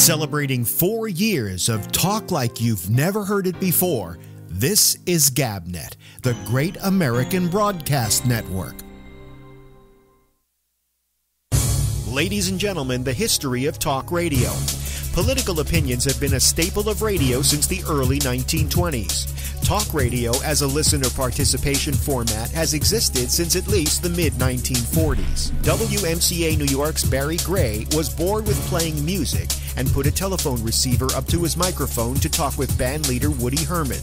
Celebrating 4 years of talk like you've never heard it before, this is GabNet, the Great American Broadcast Network. Ladies and gentlemen, the history of talk radio. Political opinions have been a staple of radio since the early 1920s. Talk radio as a listener participation format has existed since at least the mid-1940s. WMCA New York's Barry Gray was bored with playing music and put a telephone receiver up to his microphone to talk with band leader Woody Herman.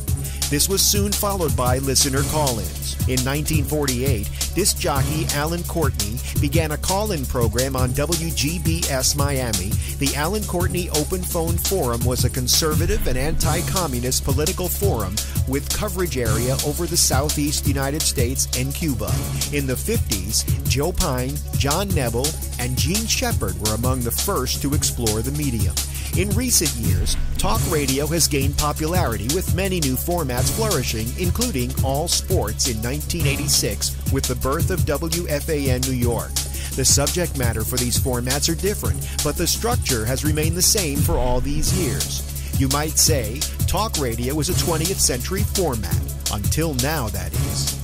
This was soon followed by listener call-ins. In 1948, disc jockey Alan Courtney began a call-in program on WGBS Miami. The Alan Courtney Open Phone Forum was a conservative and anti-communist political forum with coverage area over the southeast United States and Cuba. In the 50s, Joe Pine, John Nebel, and Gene Shepard were among the first to explore the medium. In recent years, talk radio has gained popularity with many new formats flourishing, including all sports in 1986 with the birth of WFAN New York. The subject matter for these formats are different, but the structure has remained the same for all these years. You might say, talk radio is a 20th century format. Until now, that is.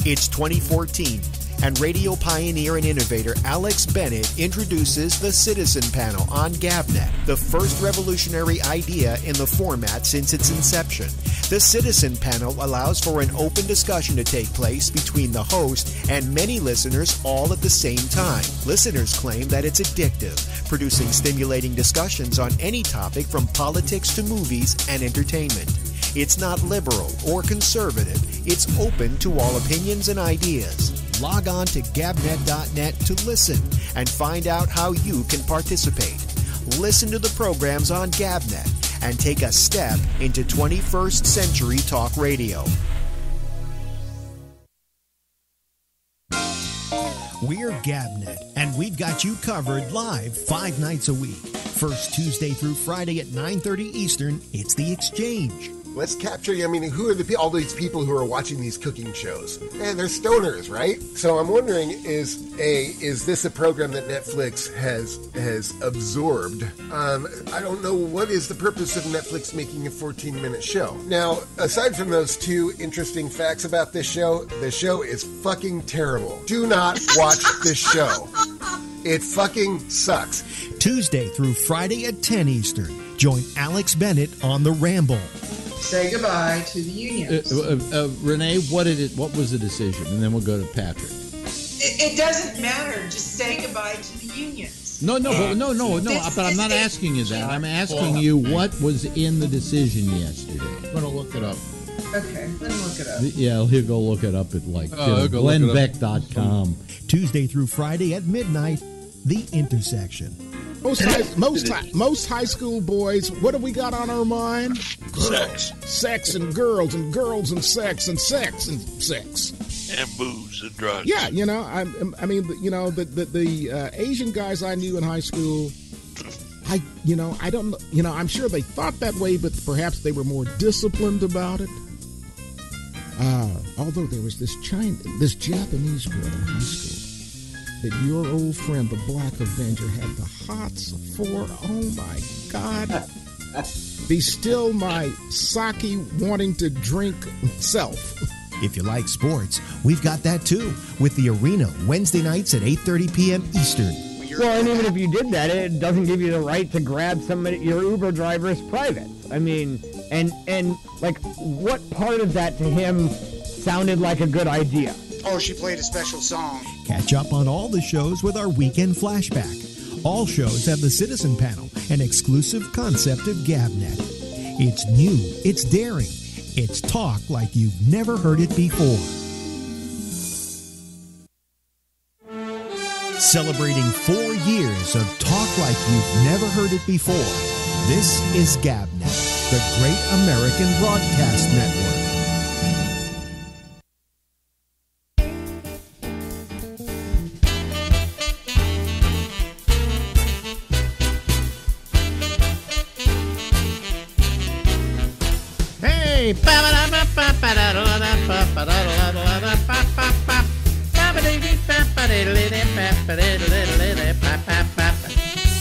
It's 2014. And radio pioneer and innovator Alex Bennett introduces the Citizen Panel on GabNet, the first revolutionary idea in the format since its inception. The Citizen Panel allows for an open discussion to take place between the host and many listeners all at the same time. Listeners claim that it's addictive, producing stimulating discussions on any topic from politics to movies and entertainment. It's not liberal or conservative. It's open to all opinions and ideas. Log on to gabnet.net to listen and find out how you can participate. Listen to the programs on GabNet and take a step into 21st century talk radio. We're GabNet, and we've got you covered live 5 nights a week. First Tuesday through Friday at 9:30 Eastern, it's The Exchange. Let's capture, who are all these people who are watching these cooking shows? They're stoners, right? So I'm wondering, is this a program that Netflix has absorbed? I don't know, what is the purpose of Netflix making a 14-minute show? Now, aside from those two interesting facts about this show, the show is fucking terrible. Do not watch this show. It fucking sucks. Tuesday through Friday at 10 Eastern. Join Alex Bennett on the Ramble. Say goodbye to the unions. Renee, what was the decision? And then we'll go to Patrick. It doesn't matter. Just say goodbye to the unions. No. But I'm not asking you that. I'm asking you what was in the decision yesterday. I'm going to look it up. Okay, let me look it up. Yeah, he'll go look it up at glennbeck.com. Tuesday through Friday at midnight, The Intersection. Most high school boys, what do we got on our mind? Sex. Sex and girls and girls and sex and sex and sex. And booze and drugs. Yeah, the Asian guys I knew in high school, I don't know, I'm sure they thought that way, but perhaps they were more disciplined about it. Although there was this Japanese girl in high school that your old friend, the Black Avenger, had the hots for. Oh, my God. Be still my sake wanting to drink self. If you like sports, we've got that too, with The Arena, Wednesday nights at 8:30 p.m. Eastern. Well, and even if you did that, it doesn't give you the right to grab your Uber driver's privates. I mean, and like, what part of that to him sounded like a good idea? Oh, she played a special song. Catch up on all the shows with our weekend flashback. All shows have the Citizen Panel, an exclusive concept of GabNet. It's new, it's daring, it's talk like you've never heard it before. Celebrating 4 years of talk like you've never heard it before. This is GabNet, the Great American Broadcast Network.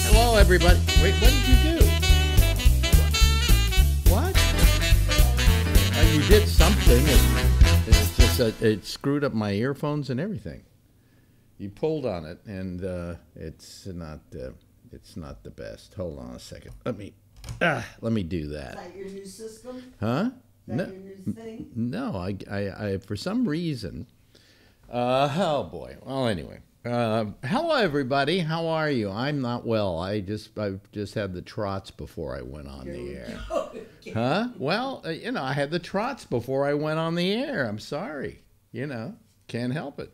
Hello, everybody. Wait, what did you do? it screwed up my earphones and everything. You pulled on it, and it's not the best. Hold on a second. Let me do that. Is that your new system? Huh? Is that your new thing? No, I for some reason. Oh boy. Well, anyway. Hello, everybody. How are you? I'm not well. I just had the trots before I went on the air. Huh? Well, I had the trots before I went on the air. I'm sorry. Can't help it.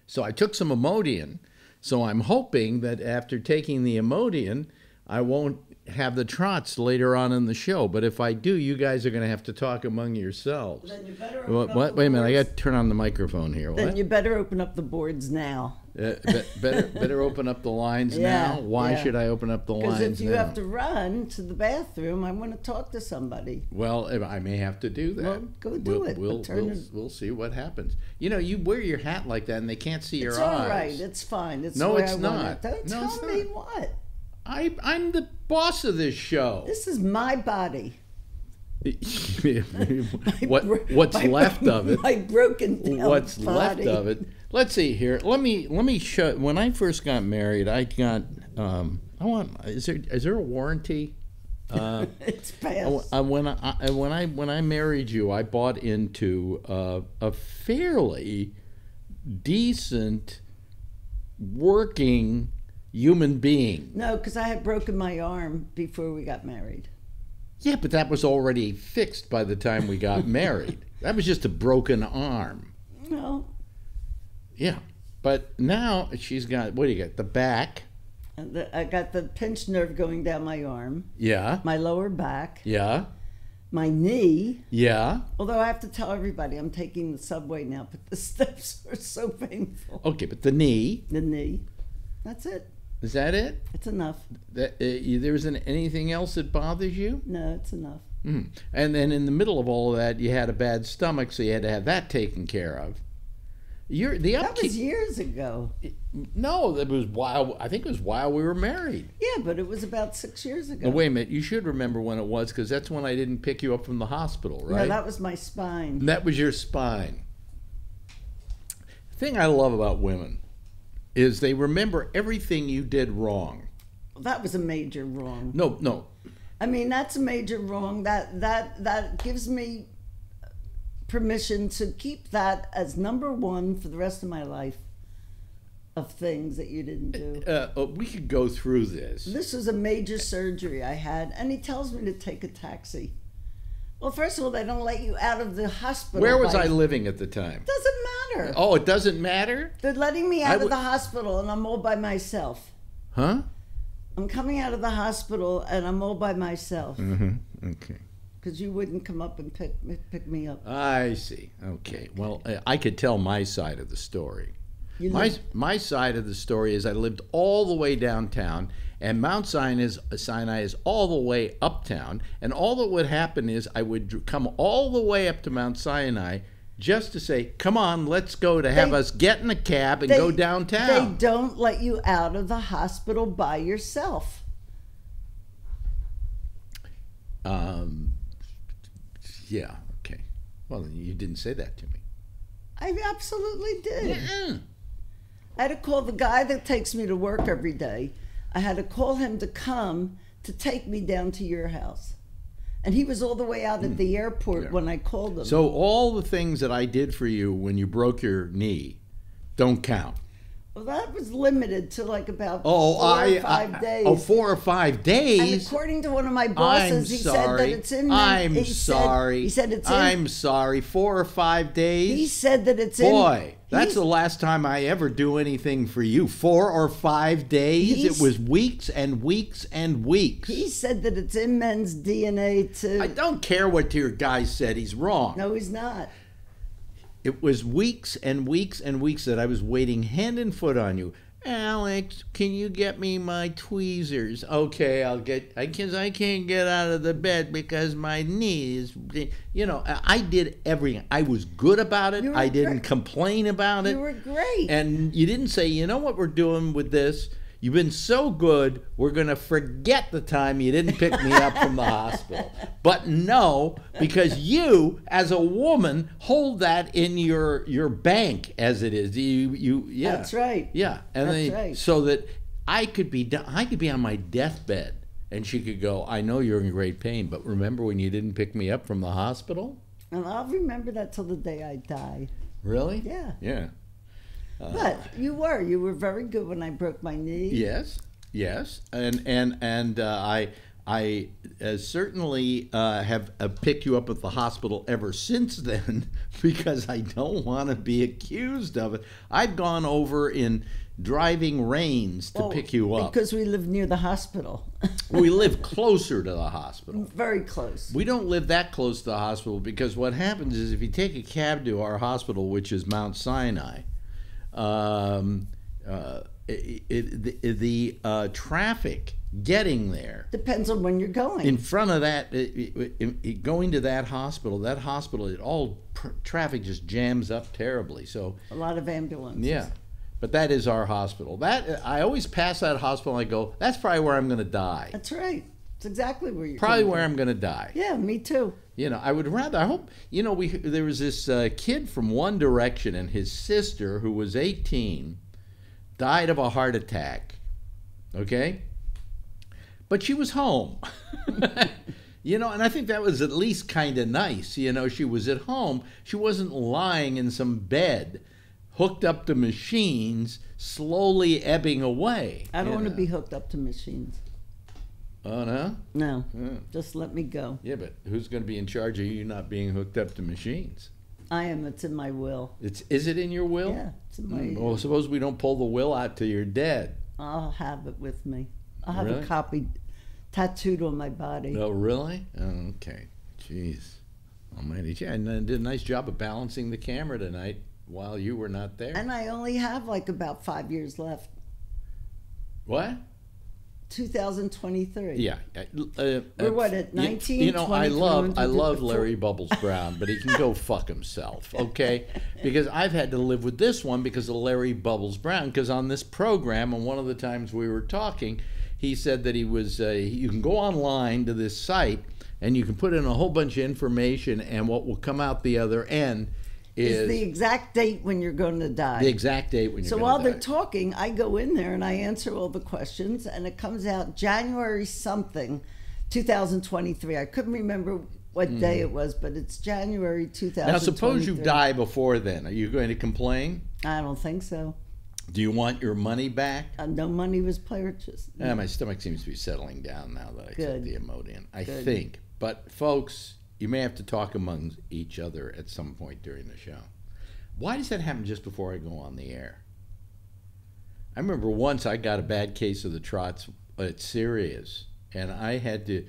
So I took some Imodium. So I'm hoping that after taking the Imodium, I won't have the trots later on in the show. But if I do, you guys are going to have to talk among yourselves. Then you better Wait a minute, I got to turn on the microphone here. Then you better open up the boards now. Better open up the lines now? Why should I open up the lines now? Because if you have to run to the bathroom, I want to talk to somebody. Well, I may have to do that. Well, go do it. We'll see what happens. You wear your hat like that and they can't see your eyes. It's all right. It's fine. It's no, the way it's I not. want it. Don't tell me what. I'm the boss of this show. This is my body. What's left of it? My broken down What's body. left of it? Let's see here. Let me show. When I first got married, I got. Is there a warranty? It's past. When I married you, I bought into a fairly decent working human being. No, because I had broken my arm before we got married. Yeah, but that was already fixed by the time we got married. That was just a broken arm. No. Yeah, but now she's got, what do you got, the back? I got the pinched nerve going down my arm. Yeah. My lower back. Yeah. My knee. Yeah. Although I have to tell everybody I'm taking the subway now, but the steps are so painful. Okay, but the knee. The knee. That's it. Is that it? It's enough. There isn't anything else that bothers you? No, it's enough. Mm. And then in the middle of all of that, you had a bad stomach, so you had to have that taken care of. That was years ago. No, that was while, I think it was while we were married. Yeah, but it was about 6 years ago. Now, wait a minute, you should remember when it was, because that's when I didn't pick you up from the hospital, right? No, that was my spine. That was your spine. The thing I love about women is they remember everything you did wrong. Well, that was a major wrong. No. I mean, that's a major wrong. That gives me permission to keep that as number one for the rest of my life of things that you didn't do. We could go through this. This was a major surgery I had, and he tells me to take a taxi. Well, first of all, they don't let you out of the hospital. Where was I living at the time? Doesn't matter. Oh, it doesn't matter? They're letting me out of the hospital, and I'm all by myself. Huh? I'm coming out of the hospital, and I'm all by myself. Mm-hmm. Okay. Because you wouldn't come up and pick me up. I see. Okay. Well, I could tell my side of the story. My side of the story is I lived all the way downtown, and Mount Sinai is all the way uptown, and all that would happen is I would come all the way up to Mount Sinai just to say, come on, let's go, to have us get in a cab and go downtown. They don't let you out of the hospital by yourself. Yeah, okay. Well, then you didn't say that to me. I absolutely did. Yeah. I had to call the guy that takes me to work every day. I had to call him to come to take me down to your house. And he was all the way out at the airport when I called him. So all the things that I did for you when you broke your knee don't count. Well, that was limited to like about 4 or 5 days. Oh, 4 or 5 days? And according to one of my bosses, he said that it's in... I'm sorry. He said it's in... I'm sorry. 4 or 5 days? He said that it's in... Boy, that's the last time I ever do anything for you. 4 or 5 days? It was weeks and weeks and weeks. He said that it's in men's DNA to... I don't care what your guy said. He's wrong. No, he's not. It was weeks and weeks and weeks that I was waiting hand and foot on you. Alex, can you get me my tweezers? Okay, I'll get, because I can't get out of the bed because my knee is, I did everything. I was good about it. I didn't complain about it. You were great. And you didn't say, you know what we're doing with this? You've been so good, we're going to forget the time you didn't pick me up from the hospital. But no, because you, as a woman, hold that in your bank as it is. Yeah. That's right. Yeah. And That's right. So that I could be on my deathbed, and she could go, I know you're in great pain, but remember when you didn't pick me up from the hospital? And I'll remember that till the day I die. Really? Yeah. Yeah. But you were very good when I broke my knee. Yes, and I certainly have picked you up at the hospital ever since then because I don't want to be accused of it. I've gone over in driving rains to pick you up because we live near the hospital. We live closer to the hospital. Very close. We don't live that close to the hospital because what happens is if you take a cab to our hospital, which is Mount Sinai. The traffic getting there depends on when you're going. In front of that, going to that hospital, traffic just jams up terribly. So a lot of ambulances. Yeah, but that is our hospital. That I always pass that hospital and I go, that's probably where I'm going to die. That's right. It's exactly where you're probably where I'm going to die. Yeah, me too. You know, I would rather. I hope. You know, there was this kid from One Direction, and his sister, who was 18, died of a heart attack. Okay, but she was home. You know, and I think that was at least kind of nice. You know, she was at home. She wasn't lying in some bed, hooked up to machines, slowly ebbing away. I don't want to be hooked up to machines. Oh, no? No. Just let me go. Yeah, but who's going to be in charge of you not being hooked up to machines? I am. It's in my will. Is it in your will? Yeah, it's in my Well, suppose we don't pull the will out till you're dead. I'll have it with me. I'll have a copy tattooed on my body. Oh, really? Oh, okay. Jeez. Almighty. Yeah, and I did a nice job of balancing the camera tonight while you were not there. And I only have like about 5 years left. What? 2023. Yeah. We're what, at 19? You know, I love Larry Bubbles Brown, but he can go fuck himself, okay? Because I've had to live with this one because of Larry Bubbles Brown. Because on this program, and one of the times we were talking, he said that he was, you can go online to this site and you can put in a whole bunch of information, and what will come out the other end is the exact date when you're going to die. The exact date when you're going to die. So while they're talking, I go in there and I answer all the questions, and it comes out January something, 2023. I couldn't remember what day it was, but it's January 2023. Now, suppose you die before then. Are you going to complain? I don't think so. Do you want your money back? No money was purchased. My stomach seems to be settling down now that I took the Imodium. I think. But, folks, you may have to talk among each other at some point during the show. Why does that happen just before I go on the air? I remember once I got a bad case of the trots at Sirius, and I had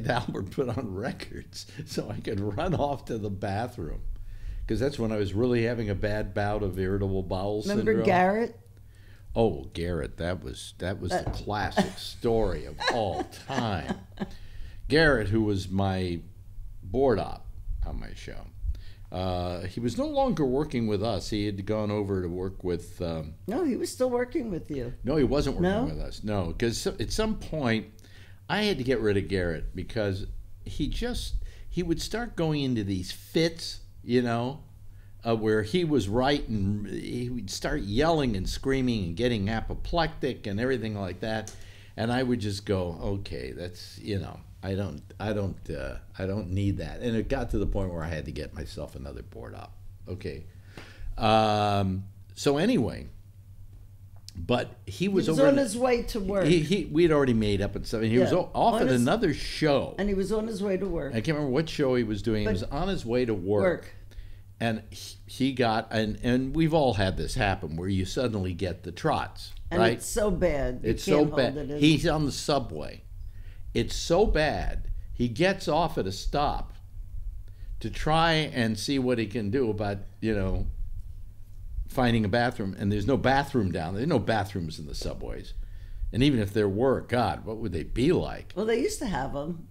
Albert put on records so I could run off to the bathroom, because that's when I was really having a bad bout of irritable bowel syndrome. Remember Garrett? Oh, Garrett, that was the classic story of all time. Garrett, who was my board op on my show, he was no longer working with us. He had gone over to work with... No, he was still working with you. No, he wasn't working with us. No, because at some point, I had to get rid of Garrett because he would start going into these fits, you know, where he was right and he would start yelling and screaming and getting apoplectic and everything like that. And I would just go, okay, that's, you know... I don't need that, and it got to the point where I had to get myself another board op. Okay, so anyway, but he was on his way to work. We'd already made up and stuff, and he was off at another show, and he was on his way to work. I can't remember what show he was doing. He was on his way to work. And he got, and we've all had this happen where you suddenly get the trots, and right? It's so bad. It's so bad. He's on the subway. It's so bad, he gets off at a stop to try and see what he can do about, you know, finding a bathroom. And there's no bathroom down there. There's no bathrooms in the subways. And even if there were, God, what would they be like? Well, they used to have them.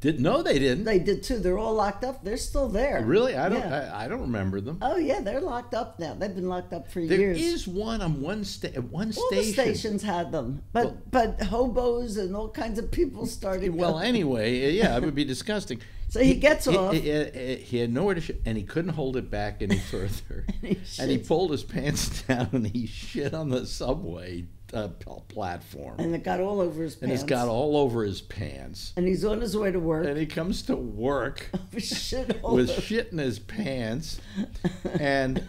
No, they didn't. They did too. They're all locked up. They're still there. Really? I don't remember them. Oh yeah, they're locked up now. They've been locked up for There years. is one on one All station. the stations had them, but hobos and all kinds of people started. Well, anyway, yeah, it would be disgusting. So he gets off. He had nowhere to shit, and he couldn't hold it back any further. and he pulled his pants down, and he shit on the subway platform. And it got all over his pants. And it's got all over his pants. And he's on his way to work. And he comes to work with shit in his pants. And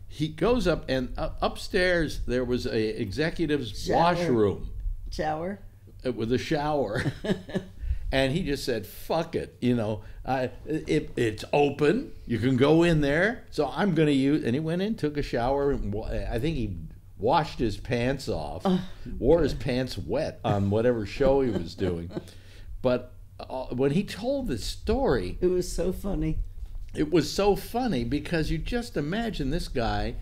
he goes up, and upstairs there was a executive's washroom. Shower? With a shower. And he just said, fuck it, it's open. You can go in there. So I'm going to use... And he went in, took a shower, and I think he washed his pants off, wore his pants wet on whatever show he was doing. But when he told the story... It was so funny. It was so funny because you just imagine this guy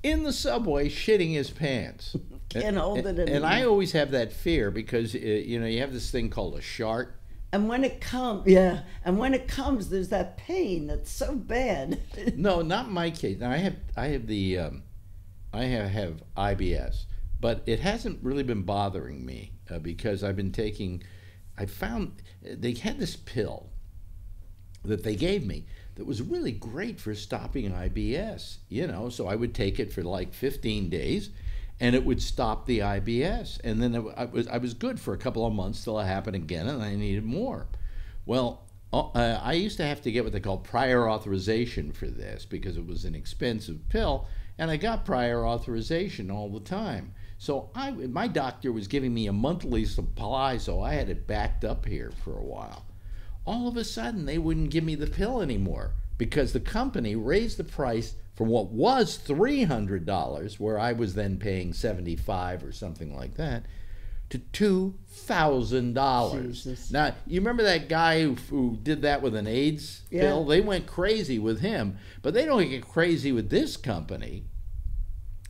in the subway shitting his pants. Can't hold it anymore. And I always have that fear because, you have this thing called a shart. And when it comes, there's that pain that's so bad. No, not in my case. Now, I have IBS, but it hasn't really been bothering me because I've been taking. I found they had this pill that they gave me that was really great for stopping IBS. So I would take it for like 15 days, and it would stop the IBS. And then I was good for a couple of months till it happened again, and I needed more. Well, I used to have to get what they call prior authorization for this because it was an expensive pill. And I got prior authorization all the time. So my doctor was giving me a monthly supply, so I had it backed up here for a while. All of a sudden, they wouldn't give me the pill anymore because the company raised the price from what was $300, where I was then paying $75 or something like that, to $2,000. Now, you remember that guy who did that with an AIDS pill? They went crazy with him, but they don't get crazy with this company,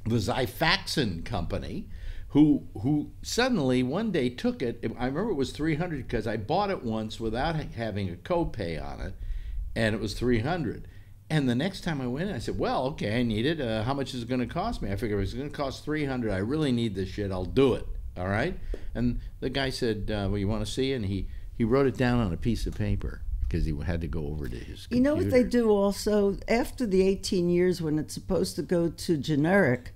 the Xifaxan company, who suddenly one day took it. I remember it was $300 because I bought it once without having a copay on it, and it was $300. And the next time I went in, I said, well, okay, I need it. How much is it going to cost me? I figured it's going to cost $300. I really need this shit. I'll do it. All right? And the guy said, well, you want to see it? And he wrote it down on a piece of paper because he had to go over to his computer. You know what they do also? After the 18 years when it's supposed to go to generic,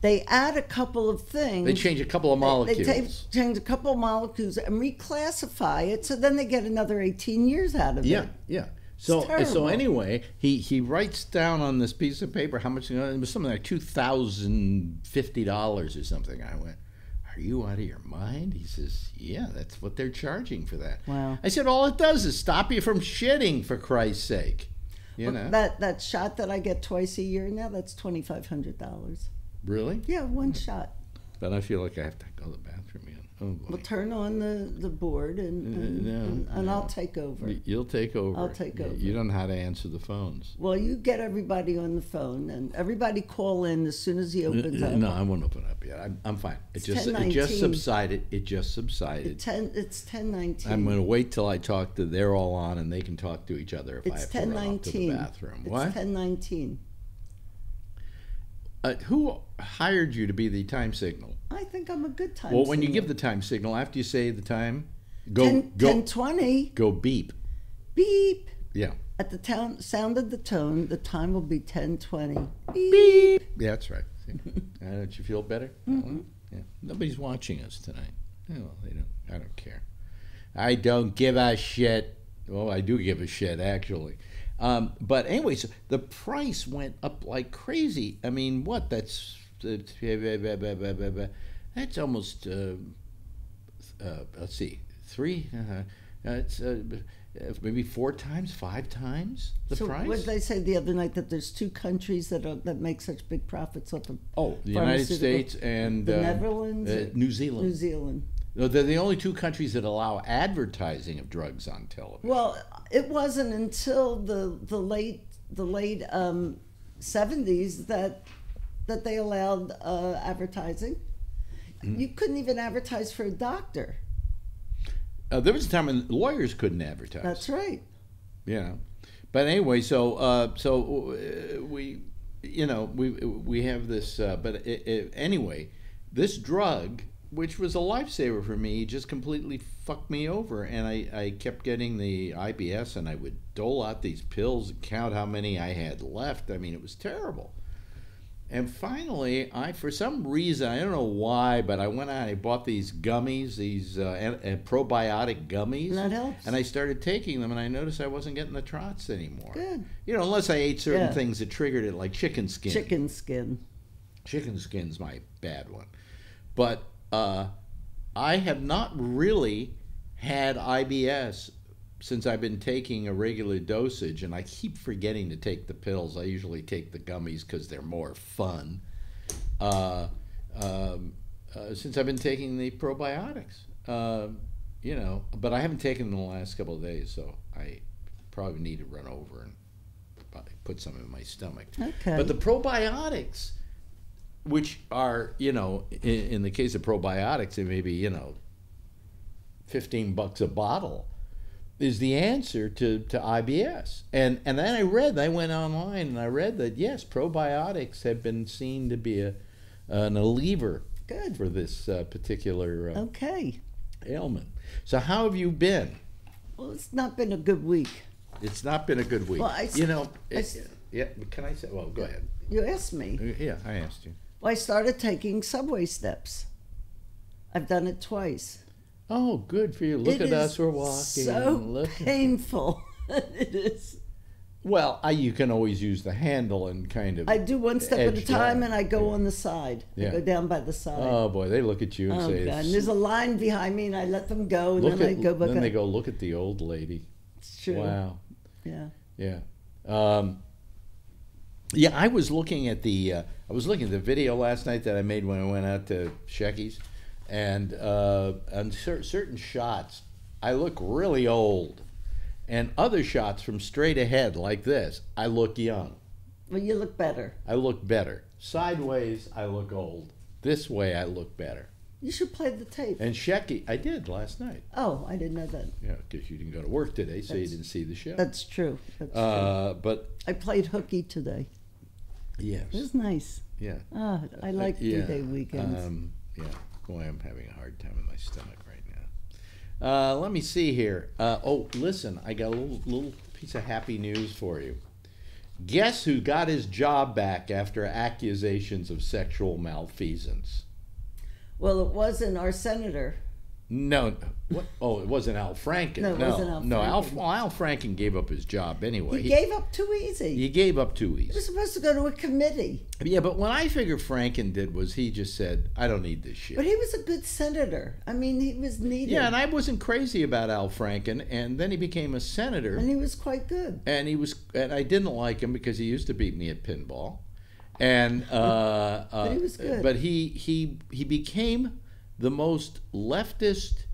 they add a couple of things. They change a couple of molecules. They change a couple of molecules and reclassify it, so then they get another 18 years out of it. Yeah. So anyway, he writes down on this piece of paper how much, it was something like $2,050 or something. I went, are you out of your mind? He says, yeah, that's what they're charging for that. Wow. I said, all it does is stop you from shitting, for Christ's sake. That shot that I get twice a year now, that's $2,500. Really? Yeah, one shot. But I feel like I have to go to the bathroom again. Oh, boy. We'll turn on the board and I'll take over. You'll take over. I'll take over. You don't know how to answer the phones. Well, you get everybody on the phone and everybody call in as soon as he opens up. No, I won't open up yet. I'm fine. It just subsided. It's 10:19. I'm going to wait till I talk to. They're all on and they can talk to each other if I have to run up to the bathroom. What? It's 10:19. Who hired you to be the time signal? I think I'm a good time signal. signal. When you give the time signal, after you say the time, go 10:20. Go beep. Beep. Yeah. At the sound of the tone, the time will be 10:20. Beep. Yeah, that's right. Don't you feel better? Mm-hmm. Yeah. Nobody's watching us tonight. Well, they don't. I don't care. I don't give a shit. Well, I do give a shit, actually. But anyways, the price went up like crazy. I mean, what? That's almost. Let's see, three. It's maybe 4 times, 5 times the price. So what did they say the other night, that there's 2 countries that make such big profits off of? Oh, the United States and the Netherlands, New Zealand. New Zealand. No, they're the only 2 countries that allow advertising of drugs on television. Well, it wasn't until the late 70s that they allowed advertising. Mm. You couldn't even advertise for a doctor. there was a time when lawyers couldn't advertise. That's right. Yeah, but anyway, so we, we have this. But anyway, this drug, which was a lifesaver for me, just completely fucked me over, and I kept getting the IBS, and I would dole out these pills and count how many I had left. I mean, it was terrible. And finally, for some reason, I don't know why, but I went out and I bought these gummies, these probiotic gummies. And that helps. And I started taking them, and I noticed I wasn't getting the trots anymore. Good. Unless I ate certain things that triggered it, like chicken skin. Chicken skin. Chicken skin's my bad one. But I have not really had IBS since I've been taking a regular dosage, and I keep forgetting to take the pills. I usually take the gummies because they're more fun. Since I've been taking the probiotics, but I haven't taken them in the last couple of days, so I probably need to run over and put some in my stomach. Okay. But the probiotics, which are, in the case of probiotics, they may be, $15 a bottle, is the answer to IBS. And then I went online and I read that, yes, probiotics have been seen to be an reliever for this particular ailment. So how have you been? Well, it's not been a good week. It's not been a good week. Well, can I say? Well, go ahead. You asked me. Yeah, I asked you. Well, I started taking subway steps. I've done it twice. Oh, good for you. Look at us, we're walking. So painful. It is. Well, you can always use the handle and kind of. I do one step at a time, and I go on the side. Yeah. I go down by the side. Oh boy, they look at you and say. God. And there's a line behind me, and I let them go, and then I go back. Then they go, look at the old lady. It's true. Wow. Yeah. Yeah. I was looking at the video last night that I made when I went out to Shecky's, and on certain shots, I look really old, and other shots from straight ahead like this, I look young. Well, you look better. I look better. Sideways, I look old. This way, I look better. You should play the tape. And Shecky, I did last night. Oh, I didn't know that. Yeah, because you didn't go to work today, so you didn't see the show. That's true. That's true. But I played hooky today. Yes. It was nice. Yeah. I like D-Day weekends. Boy, I'm having a hard time in my stomach right now. Let me see here. Listen, I got a little piece of happy news for you. Guess who got his job back after accusations of sexual malfeasance? Well, it wasn't our senator. No. What? Oh, it wasn't Al Franken. No, it wasn't Al Franken. Al Franken gave up his job anyway. He gave up too easy. He gave up too easy. He was supposed to go to a committee. Yeah, but what I figure Franken did was he just said, I don't need this shit. But he was a good senator. I mean, he was needed. Yeah, and I wasn't crazy about Al Franken, and then he became a senator. And he was quite good. And I didn't like him because he used to beat me at pinball. And but he was good. But he became the most leftist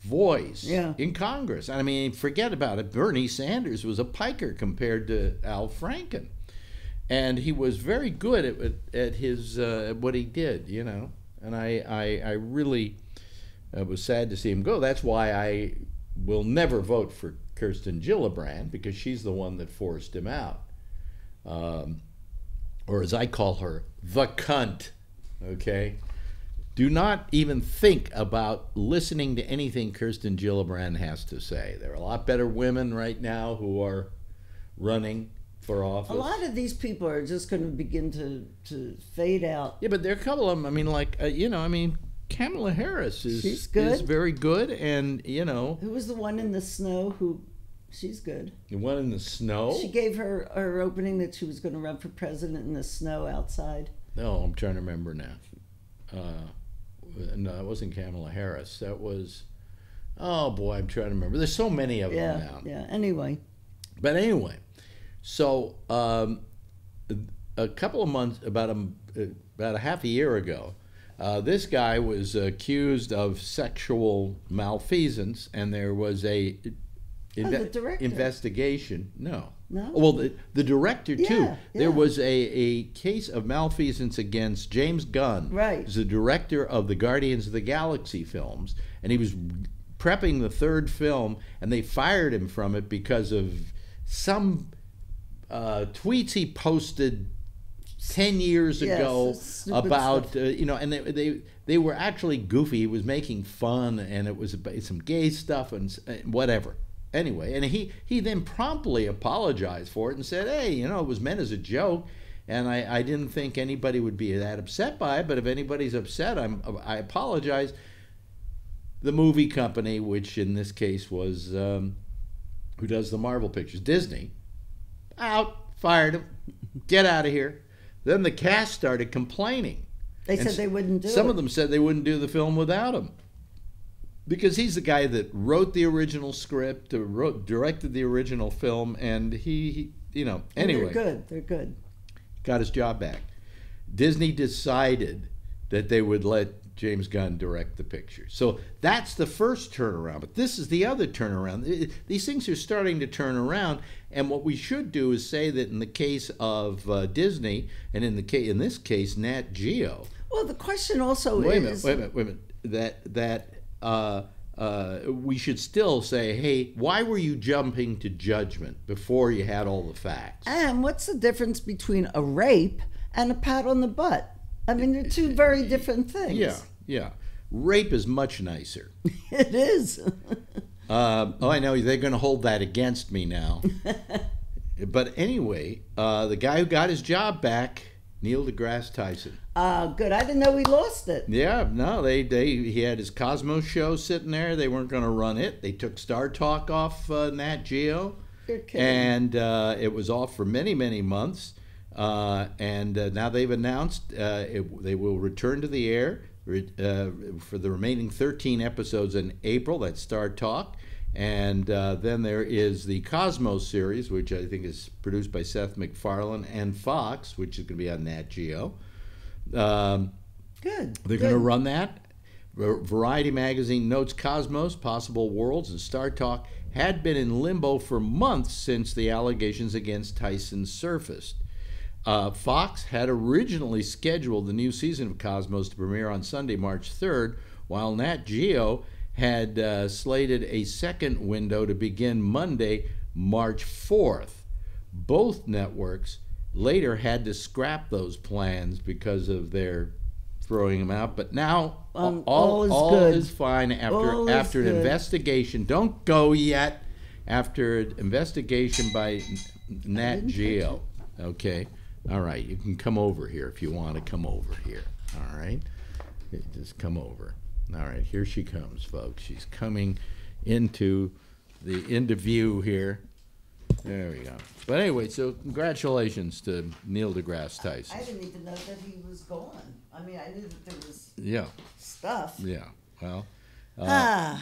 voice in Congress. I mean, forget about it. Bernie Sanders was a piker compared to Al Franken, and he was very good at his what he did, And I really was sad to see him go. That's why I will never vote for Kirsten Gillibrand, because she's the one that forced him out, or as I call her, the cunt. Okay. Do not even think about listening to anything Kirsten Gillibrand has to say. There are a lot better women right now who are running for office. A lot of these people are just going to begin to fade out. Yeah, but there are a couple of them. I mean, Kamala Harris is very good, and Who was the one in the snow who? She's good. The one in the snow? She gave her opening that she was going to run for president in the snow outside. No, I'm trying to remember now. No, that wasn't Kamala Harris. That was, oh boy, I'm trying to remember. There's so many of them now. Yeah, anyway. But anyway, so a couple of months, about a half a year ago, this guy was accused of sexual malfeasance, and there was a investigation. No. Well, the director too. Yeah. There was a case of malfeasance against James Gunn. Right. Who's the director of the Guardians of the Galaxy films, and he was prepping the third film, and they fired him from it because of some tweets he posted 10 years ago about and they were actually goofy. He was making fun, and it was some gay stuff and whatever. Anyway, and he then promptly apologized for it and said, hey, it was meant as a joke, and I didn't think anybody would be that upset by it, but if anybody's upset, I apologize. The movie company, which in this case was who does the Marvel pictures, Disney, fired him, get out of here. Then the cast started complaining. They said they wouldn't do it. Some of them said they wouldn't do the film without him, because he's the guy that wrote the original script, directed the original film, and he anyway. They're good. Got his job back. Disney decided that they would let James Gunn direct the picture. So that's the first turnaround. But this is the other turnaround. These things are starting to turn around. And what we should do is say that in the case of Disney, and in this case, Nat Geo. Well, the question also is... Wait a minute. That we should still say, hey, why were you jumping to judgment before you had all the facts? And what's the difference between a rape and a pat on the butt? I mean, they're two very different things. Yeah. Rape is much nicer. It is. I know they're going to hold that against me now. But anyway, the guy who got his job back, Neil deGrasse Tyson. Good. I didn't know he lost it. Yeah, no, he had his Cosmos show sitting there. They weren't going to run it. They took Star Talk off Nat Geo. You're kidding. And it was off for many, many months. And now they've announced they will return to the air for the remaining 13 episodes in April. That's Star Talk. And then there is the Cosmos series, which I think is produced by Seth MacFarlane and Fox, which is going to be on Nat Geo. Good. They're going to run that. Variety magazine notes Cosmos, Possible Worlds, and Star Talk had been in limbo for months since the allegations against Tyson surfaced. Fox had originally scheduled the new season of Cosmos to premiere on Sunday, March 3rd, while Nat Geo had slated a second window to begin Monday, March 4th. Both networks later had to scrap those plans because of their throwing them out, but now all is fine after an investigation. Don't go yet. After an investigation by Nat Geo. Okay. All right, you can come over here if you want to come over here. All right, just come over. All right, here she comes, folks. She's coming into view here. There we go. But anyway, so congratulations to Neil deGrasse Tyson. I didn't even know that he was gone. I mean, I knew that there was stuff. Yeah, well, All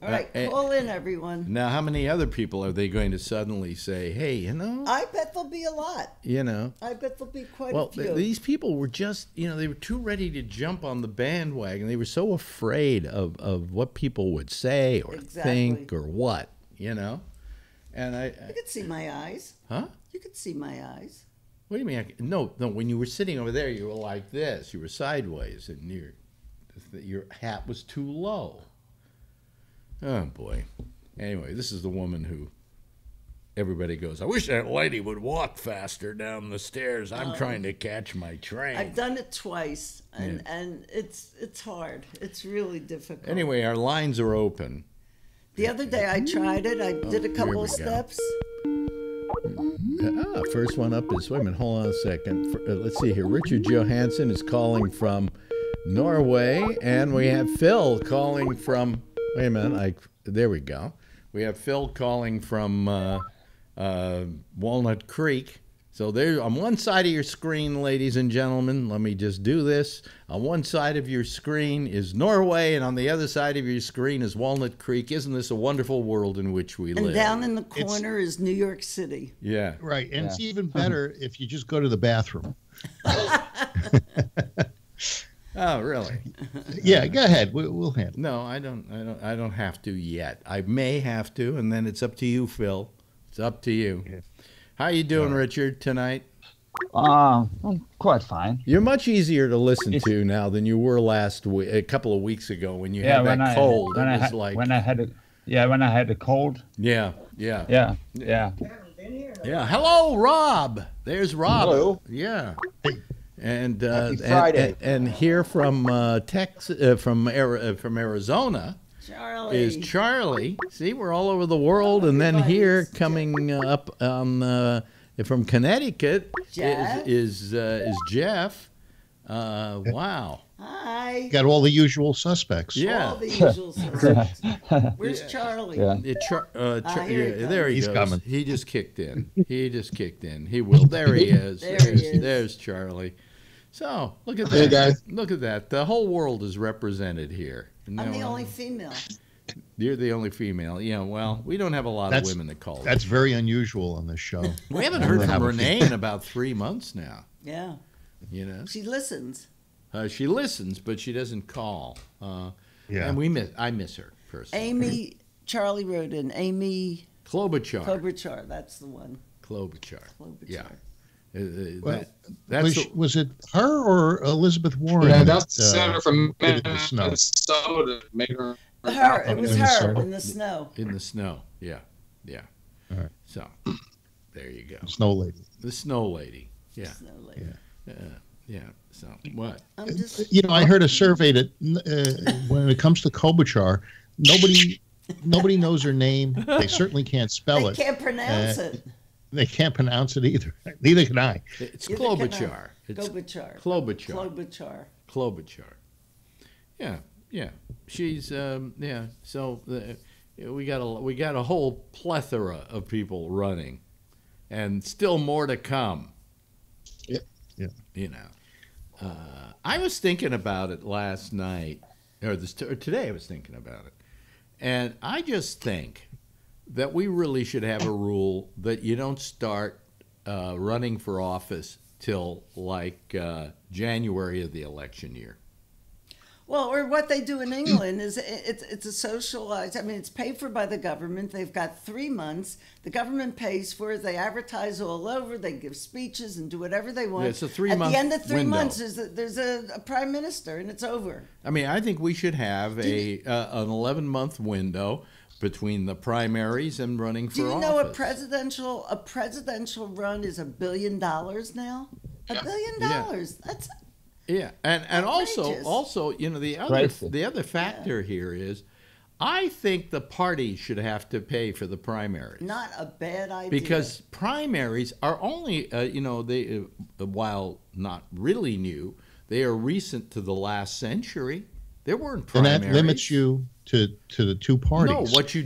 right, call in, everyone. Now, how many other people are they going to suddenly say, hey, I bet there'll be a lot. I bet there'll be quite a few. These people were just, they were too ready to jump on the bandwagon. They were so afraid of what people would say or think or what, And you could see my eyes. Huh? You could see my eyes. What do you mean? No. When you were sitting over there, you were like this. You were sideways, and your hat was too low. Oh, boy. Anyway, this is the woman who everybody goes, I wish that lady would walk faster down the stairs. I'm trying to catch my train. I've done it twice, and it's hard. It's really difficult. Anyway, our lines are open. The other day I tried it. I did a couple of steps. First one up is, wait a minute, hold on a second. Let's see here. Richard Johansson is calling from Norway, and we have Phil calling from, wait a minute, there we go. We have Phil calling from Walnut Creek. So there, on one side of your screen, ladies and gentlemen, let me just do this. On one side of your screen is Norway, and on the other side of your screen is Walnut Creek. Isn't this a wonderful world in which we live? And down in the corner is New York City. Yeah. Right, and it's even better if you just go to the bathroom. Oh, really? Yeah, go ahead. We'll handle it. No, I don't have to yet. I may have to, and then it's up to you, Phil. It's up to you. Yeah. How you doing, Richard, tonight? Well, quite fine. You're much easier to listen to now than you were last week, a couple of weeks ago when you had that cold. When I had a cold. Yeah. Yeah. Hello, Rob. There's Rob. Hello. Yeah. And Friday. and here from Texas, from Arizona, is Charlie. See, we're all over the world, and then here coming up on from Connecticut is Jeff. Wow. Hi. Got all the usual suspects. Yeah. All the usual suspects. Where's Charlie? Yeah. There he He's goes. coming. He just kicked in. He will. There he is. There's Charlie. So look at that. Hey, guys. Look at that. The whole world is represented here. I'm the only female. You're the only female. Yeah. Well, we don't have a lot of women that call. That's very unusual on this show. We haven't heard from Renee in about 3 months now. Yeah. You know. She listens. She listens, but she doesn't call. Yeah. And I miss her personally. Charlie wrote in. Amy Klobuchar. That's the one. Klobuchar. Yeah. Was it her or Elizabeth Warren? Yeah, that's the senator from Minnesota. Made her. It was her in the snow. In the snow. Yeah. All right. So there you go. Snow lady. The snow lady. Yeah. Snow lady. Yeah. So what? I heard a survey that when it comes to Klobuchar, nobody knows her name. They certainly can't spell it. They can't pronounce it. They can't pronounce it either. Neither can I. It's Klobuchar. Klobuchar. Yeah. She's So we got a whole plethora of people running, and still more to come. Yeah. I was thinking about it last night, or today I was thinking about it, and I just think that we really should have a rule that you don't start running for office till like January of the election year. Well, or what they do in England is it's a socialized. I mean, it's paid for by the government. They've got 3 months. The government pays for it. They advertise all over. They give speeches and do whatever they want. Yeah, it's a 3-month At the end of 3 window. months, there's a prime minister, and it's over. I mean, I think we should have an 11-month window between the primaries and running for Do you office. know a presidential run is $1 billion now? $1 billion. That's yeah, and outrageous. also, the other factor here is, I think the party should have to pay for the primaries. not a bad idea. Because primaries are only, they while not really new, they are recent to the last century. There weren't primaries. And that limits you to the two parties. No, what you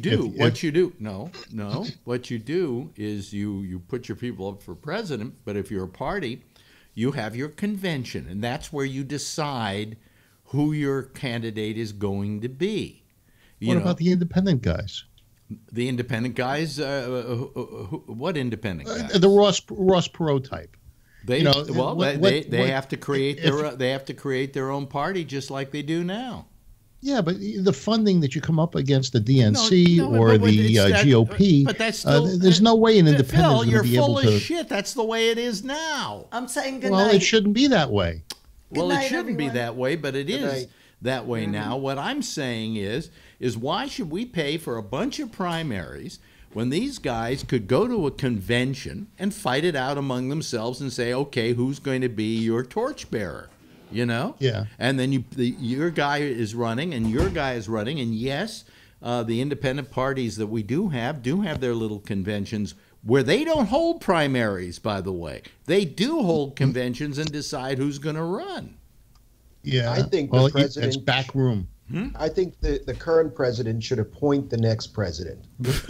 do is you put your people up for president, but if you're a party, you have your convention, and that's where you decide who your candidate is going to be. What about the independent guys? The independent guys? What independent guys? The Ross Perot type. They have to create their own party just like they do now. Yeah, but the funding that you come up against the DNC or the GOP, but that's still, there's no way an independent is going to be able to. You're full of shit. That's the way it is now. I'm saying good well, night. it shouldn't be that way. Well, Good night, it shouldn't be everyone. that way, but it is night. that way now. What I'm saying is why should we pay for a bunch of primaries when these guys could go to a convention and fight it out among themselves and say, okay, who's going to be your torchbearer? Yeah. And then your guy is running, and your guy is running, and yes, the independent parties that we do have their little conventions where they don't hold primaries. By the way, they do hold conventions and decide who's going to run. Yeah. I think the president. it's back room. I think the current president should appoint the next president.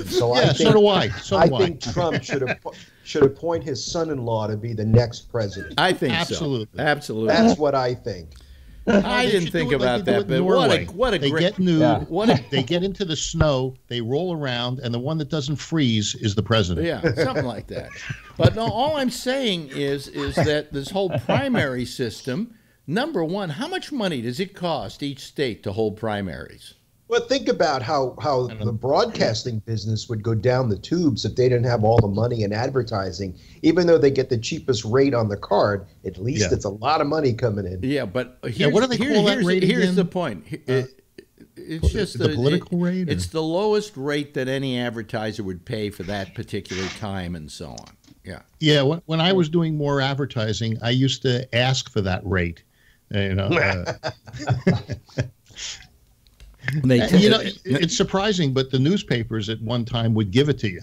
So Yeah, so do I. I think Trump should appoint his son-in-law to be the next president. I think Absolutely. so. Absolutely. That's what I think. I They didn't should think do it like about they do that, it but in what Norway. a They great get nude. Yeah. They get into the snow. They roll around, and the one that doesn't freeze is the president. Yeah, something like that. But no, all I'm saying is that this whole primary system, number one, how much money does it cost each state to hold primaries? Well, think about how the broadcasting business would go down the tubes if they didn't have all the money in advertising. Even though they get the cheapest rate on the card, at least it's a lot of money coming in. Yeah, but here's, what do they call that rate here's again? the point. It's just the political rate? It's the lowest rate that any advertiser would pay for that particular time and so on. Yeah. Yeah, when I was doing more advertising, I used to ask for that rate. You know, it's surprising, but the newspapers at one time would give it to you.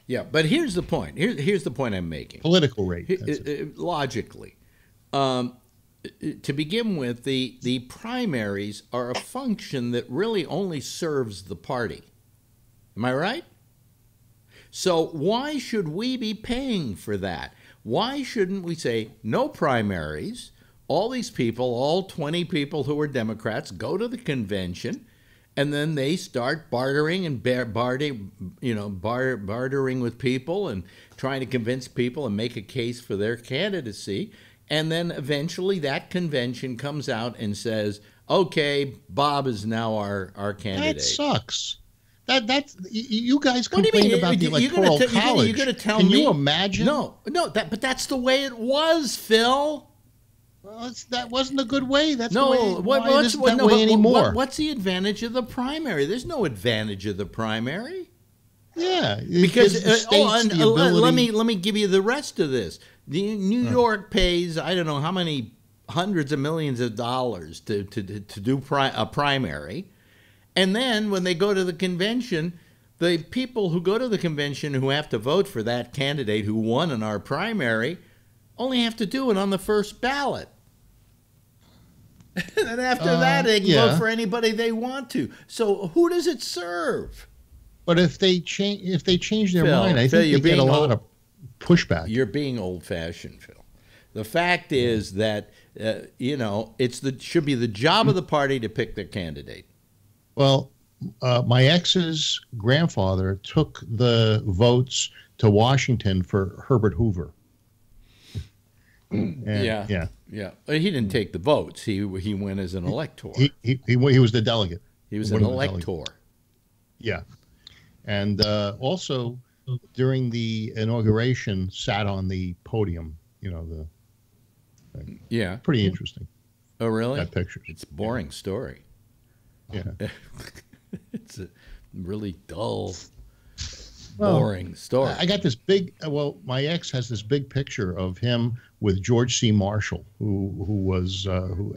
Yeah, but here's the point. Here's the point I'm making. Political rate. Logically. To begin with, the primaries are a function that really only serves the party. Am I right? So why should we be paying for that? Why shouldn't we say no primaries? All these people, all 20 people who are Democrats, go to the convention, and then they start bartering and bartering with people and trying to convince people and make a case for their candidacy. And then eventually that convention comes out and says, okay, Bob is now our candidate. That sucks. That's you guys complain about the Electoral College. You're going to tell me? Can you imagine? No, but that's the way it was, Phil. Well, that wasn't a good way. That's no, the way. Why isn't that way anymore? What's the advantage of the primary? There's no advantage of the primary. Yeah, because let me give you the rest of this. New York pays I don't know how many hundreds of millions of dollars to do a primary, and then when they go to the convention, the people who go to the convention who have to vote for that candidate who won in our primary only have to do it on the first ballot. And after that, they can vote for anybody they want to. So who does it serve? But if they change their mind, I think they get a lot of pushback. You're being old-fashioned, Phil. The fact is that should be the job of the party to pick their candidate. Well, my ex's grandfather took the votes to Washington for Herbert Hoover. Yeah. He didn't take the votes. He went as an elector. He was the delegate. He was an elector. Yeah, and also during the inauguration, sat on the podium. Pretty interesting. Oh, really? Got pictures. It's a boring story. Yeah, it's a really dull. Boring story. I got this big. My ex has this big picture of him with George C. Marshall, who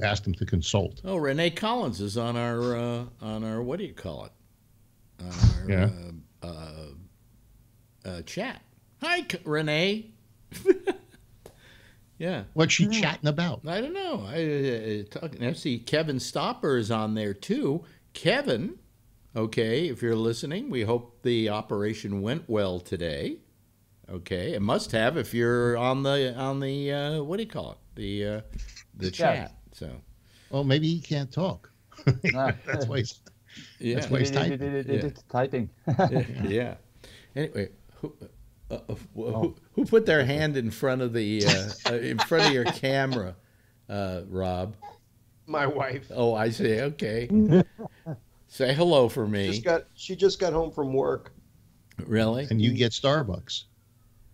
asked him to consult. Oh, Renee Collins is on our what do you call it? Chat. Hi, Renee. Yeah. What's she chatting about? I don't know. I see Kevin Stopper is on there too. Kevin. Okay, if you're listening, we hope the operation went well today. Okay, it must have if you're on the what do you call it? The chat. So, well, maybe he can't talk. That's why he's typing. It's typing. Yeah. Anyway, who put their hand in front of your camera, Rob? My wife. Oh, I see. Okay. Say hello for me. She just got home from work. Really? And you get Starbucks.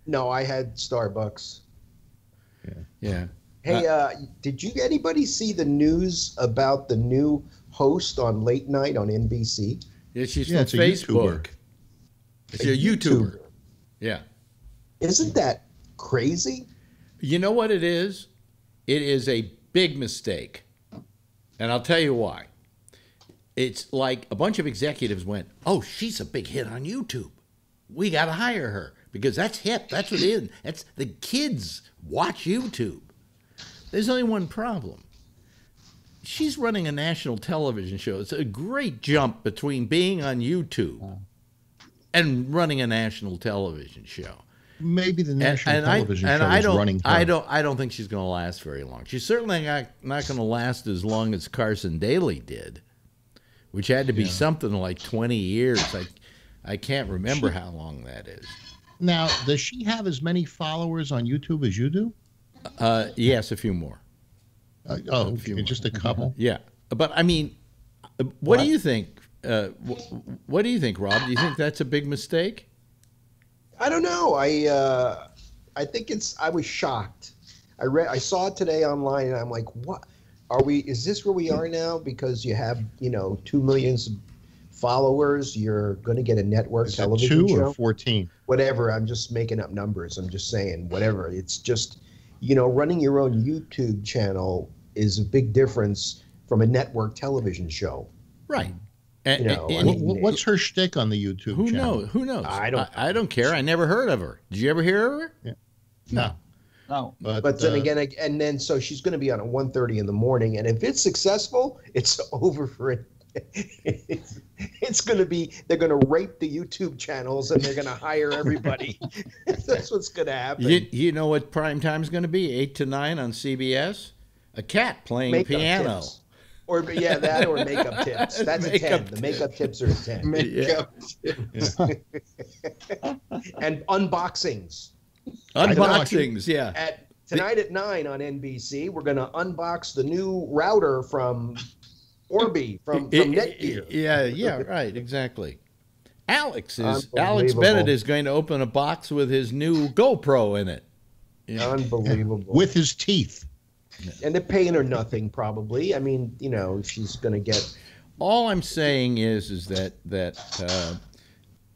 No, I had Starbucks. Yeah. Hey, did anybody see the news about the new host on Late Night on NBC? Yeah, she's from Facebook. It's a YouTuber. Yeah. Isn't that crazy? You know what it is? It is a big mistake. And I'll tell you why. It's like a bunch of executives went, oh, she's a big hit on YouTube. We got to hire her because that's hip. That's what it is. That's the kids watch YouTube. There's only one problem. She's running a national television show. It's a great jump between being on YouTube and running a national television show. Maybe the national television show is running her. I don't think she's going to last very long. She's certainly not going to last as long as Carson Daly did, which had to be something like 20 years. I can't remember how long that is. Now, does she have as many followers on YouTube as you do? Yes, a few more. Just a couple? Yeah. But, I mean, what do you think, what do you think, Rob? Do you think that's a big mistake? I don't know. I think I was shocked. I saw it today online, and I'm like, what? Is this where we are now? Because you have, 2 million followers, you're going to get a network television show? 2 or 14? Whatever. I'm just making up numbers. I'm just saying, whatever. It's just, running your own YouTube channel is a big difference from a network television show. Right. What's her shtick on the YouTube channel? Who knows? I don't care. I never heard of her. Did you ever hear of her? Yeah. No. But then again, so she's going to be on at 1:30 in the morning, and if it's successful, it's over for it. It's going to be, they're going to rape the YouTube channels, and they're going to hire everybody. That's what's going to happen. You know what prime time is going to be? 8 to 9 on CBS. A cat playing Makeup piano. Tips. Or that or makeup tips. That's a 10. The makeup tips are a 10. Makeup tips. And unboxings. Unboxings, yeah. Tonight at 9 on NBC, we're going to unbox the new router from Orbi, from Netgear. Yeah, right, exactly. Alex Bennett is going to open a box with his new GoPro in it. Yeah. Unbelievable. With his teeth. And they're paying her nothing, probably. I mean, she's going to get... All I'm saying is that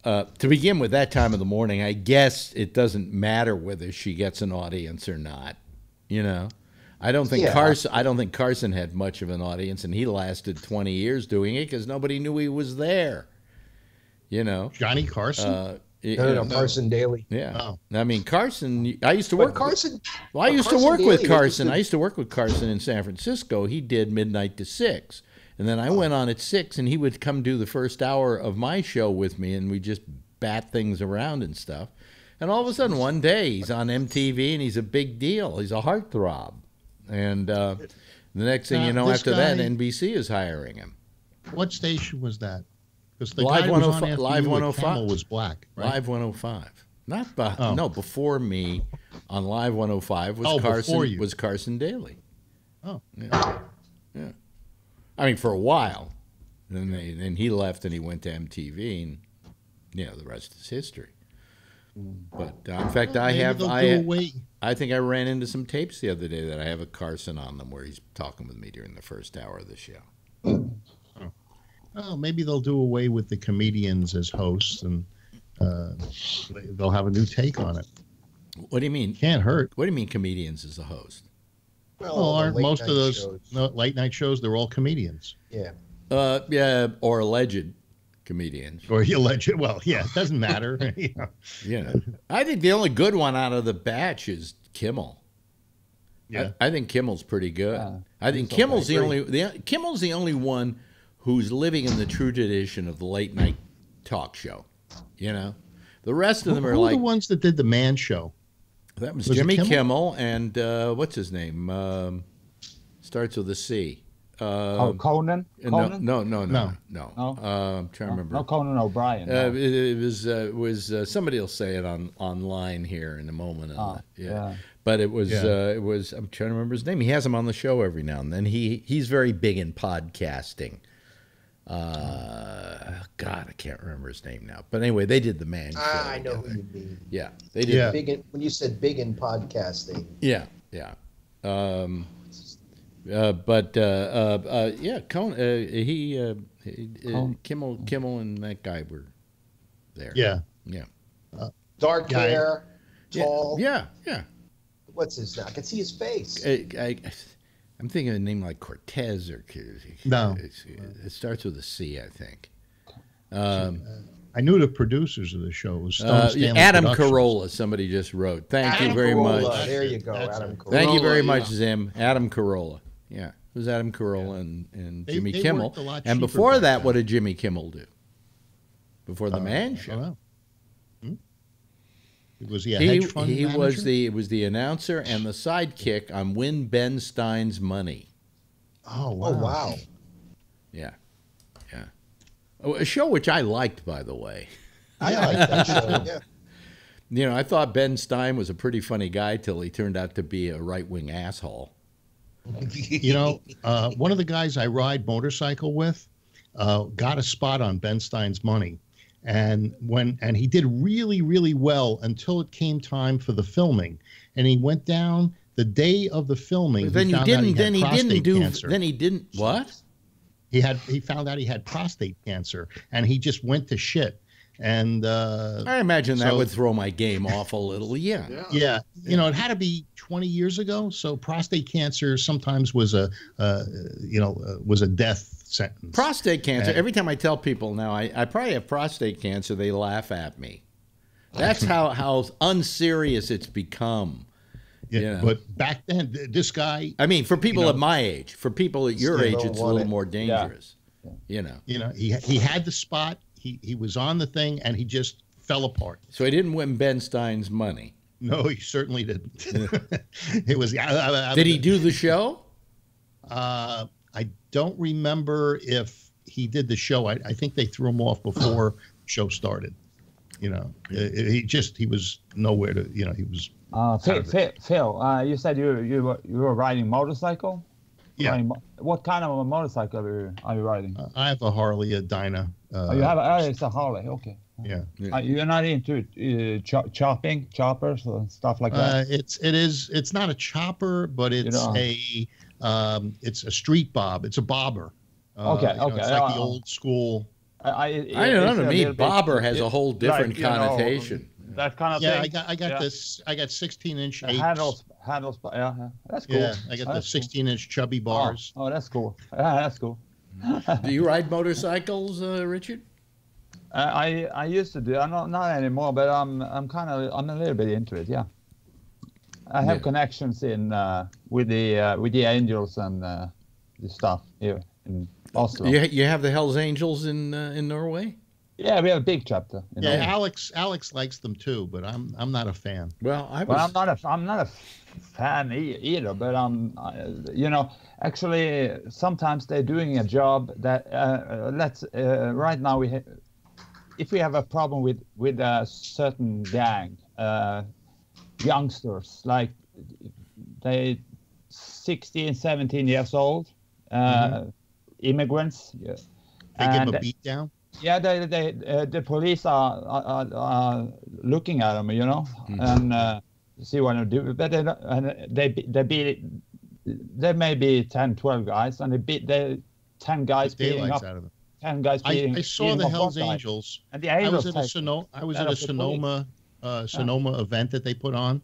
to begin with, that time of the morning, I guess it doesn't matter whether she gets an audience or not. I don't think Carson had much of an audience, and he lasted 20 years doing it because nobody knew he was there. Johnny Carson. No, Carson Daly. Yeah. Oh. I mean, Carson. I used to work. Carson. Well, I used to work with Carson. I used to work with Carson in San Francisco. He did midnight to 6. And then I went on at 6, and he would come do the first hour of my show with me, and we just bat things around and stuff. And all of a sudden, one day, he's on MTV, and he's a big deal. He's a heartthrob. And the next thing you know, after that, NBC is hiring him. What station was that? Because the Live guy who was on 105. after Live you at 105. Kimmel was black, right? Live 105. No, before me on Live 105 was Carson Daly. Oh. Yeah. I mean, for a while. Then he left and he went to MTV, and the rest is history. But in fact, I think I ran into some tapes the other day that I have a Carson on them where he's talking with me during the first hour of the show. Oh, maybe they'll do away with the comedians as hosts, and they'll have a new take on it. What do you mean? Can't hurt. What do you mean comedians as a host? Well, aren't most of those late night shows? They're all comedians. Yeah. Or alleged comedians. Or alleged. Well, yeah, it doesn't matter. I think the only good one out of the batch is Kimmel. Yeah. I think Kimmel's pretty good. I think Kimmel's the only one who's living in the true tradition of the late night talk show. The rest of them are who like the ones that did the Man Show. That was Jimmy Kimmel and what's his name? Starts with a C. Conan? No. Oh. I'm trying to remember. No, Conan O'Brien. No. It was somebody will say it online here in a moment. Yeah. But it was I'm trying to remember his name. He has him on the show every now and then. He's very big in podcasting. God, I can't remember his name now. But anyway, they did the Man Show. I know who you mean. Yeah, they did. Yeah. When you said big in podcasting. Yeah. Kimmel and that guy were there. Yeah. Dark hair, tall. Yeah. What's his name? I can see his face. I'm thinking of a name like Cortez or no. It starts with a C, I think. I knew the producers of the show. It was Stone Stanley Adam Productions. Carolla. Somebody just wrote. Thank you very Carolla. much. There you go, Adam Carolla. Thank you very much, Zim. Adam Carolla. Yeah, it was Adam Carolla and Jimmy Kimmel. And before that, what did Jimmy Kimmel do? Before the Man Show. Was he a hedge fund manager? was the announcer and the sidekick on Win Ben Stein's Money. Oh wow! Oh wow! Yeah. A show which I liked, by the way. I liked that show. Yeah. I thought Ben Stein was a pretty funny guy till he turned out to be a right-wing asshole. One of the guys I ride motorcycle with, got a spot on Ben Stein's Money. And he did really, really well until it came time for the filming. And he went down the day of the filming. Then he didn't what? He found out he had prostate cancer, and he just went to shit. And I imagine that would throw my game off a little. Yeah. You know, it had to be 20 years ago. So prostate cancer sometimes was a death sentence. Prostate cancer. Every time I tell people now I probably have prostate cancer, they laugh at me. That's how unserious it's become. Yeah, you know? But back then, this guy. I mean, for people at my age, for people at your age, it's a little more dangerous. Yeah. You know, he had the spot. He was on the thing, and he just fell apart. So he didn't win Ben Stein's money. No, he certainly didn't. It was. Did he do the show? I don't remember if he did the show. I think they threw him off before the show started. You know, he was nowhere to. You know, he was. Phil, you said you were riding motorcycle. Yeah. What kind of a motorcycle are you riding? I have a Harley, a Dyna. You have it's a Harley. Okay. Yeah. You're not into choppers and stuff like that. It's not a chopper, but it's it's a street bob. It's a bobber. Okay. It's like the old school. I don't know. To me, bobber has a whole different connotation. That kind of thing. Yeah, I got this. I got 16-inch handles. Yeah, that's cool. Yeah, I got the 16-inch chubby bars. Oh, that's cool. That's cool. Do you ride motorcycles, Richard? I used to do. I'm not anymore, but I'm a little bit into it. Yeah. I have connections with the Angels and the stuff here in Oslo. You have the Hells Angels in Norway? Yeah, we have a big chapter. Yeah, Alex likes them too, but I'm not a fan. Well, I'm not a fan either, but actually sometimes they're doing a job that right now if we have a problem with a certain gang, youngsters like they 16, 17 years old, immigrants. Yeah. They give them a beat down. Yeah, the police are looking at them, and see what they do. But they beat. There may be 10, 12 guys, and they beat 10 guys beating up. Out of them. 10 guys beating. I saw the Hells Angels. And the Angels. I was at a Sonoma event that they put on,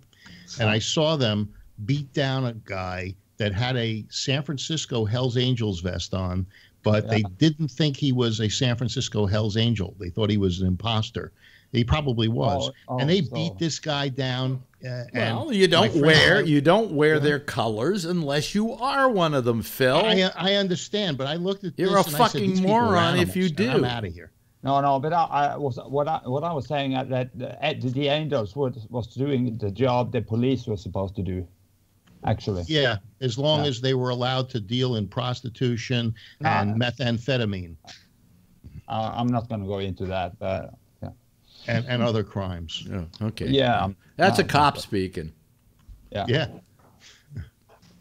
and I saw them beat down a guy that had a San Francisco Hells Angels vest on. But they didn't think he was a San Francisco Hells Angel. They thought he was an imposter. He probably was. And they beat this guy down. You don't wear their colors unless you are one of them, Phil. I understand, but I looked at You're a fucking moron if you do. I'm out of here. No, but what I was saying that the Angels was doing the job the police was supposed to do. Actually, yeah, as long as they were allowed to deal in prostitution and methamphetamine. I'm not going to go into that, but and other crimes. Oh, okay. Yeah, that's a cop speaking. Yeah.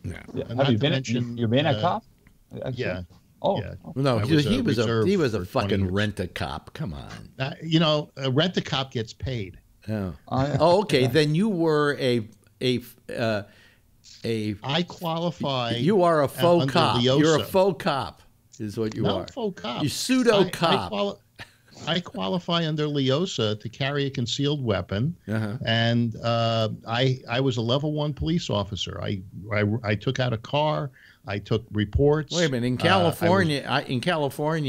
Have you been? You've been a cop? Actually? Yeah. Oh yeah. No, he was a fucking rent-a-cop. Come on. A rent-a-cop gets paid. Oh. Okay. Then you were I qualify. You are a faux cop. You're a faux cop, is what you are. Not faux cop. You pseudo cop. I qualify under Leosa to carry a concealed weapon, and I was a level 1 police officer. I took out a car. I took reports. Wait a minute. In California,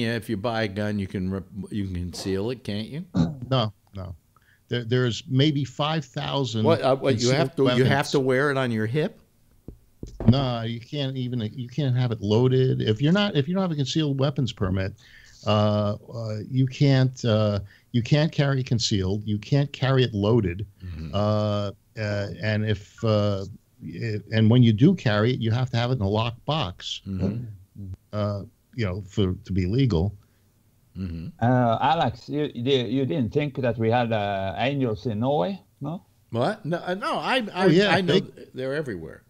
if you buy a gun, you can conceal it, can't you? No. There's maybe 5,000. What you have to wear it on your hip? No, you can't have it loaded. If you don't have a concealed weapons permit, you can't carry concealed. You can't carry it loaded. And when you do carry it, you have to have it in a locked box. To be legal. Alex, you didn't think that we had Angels in Norway, no? What? No. I know they're everywhere.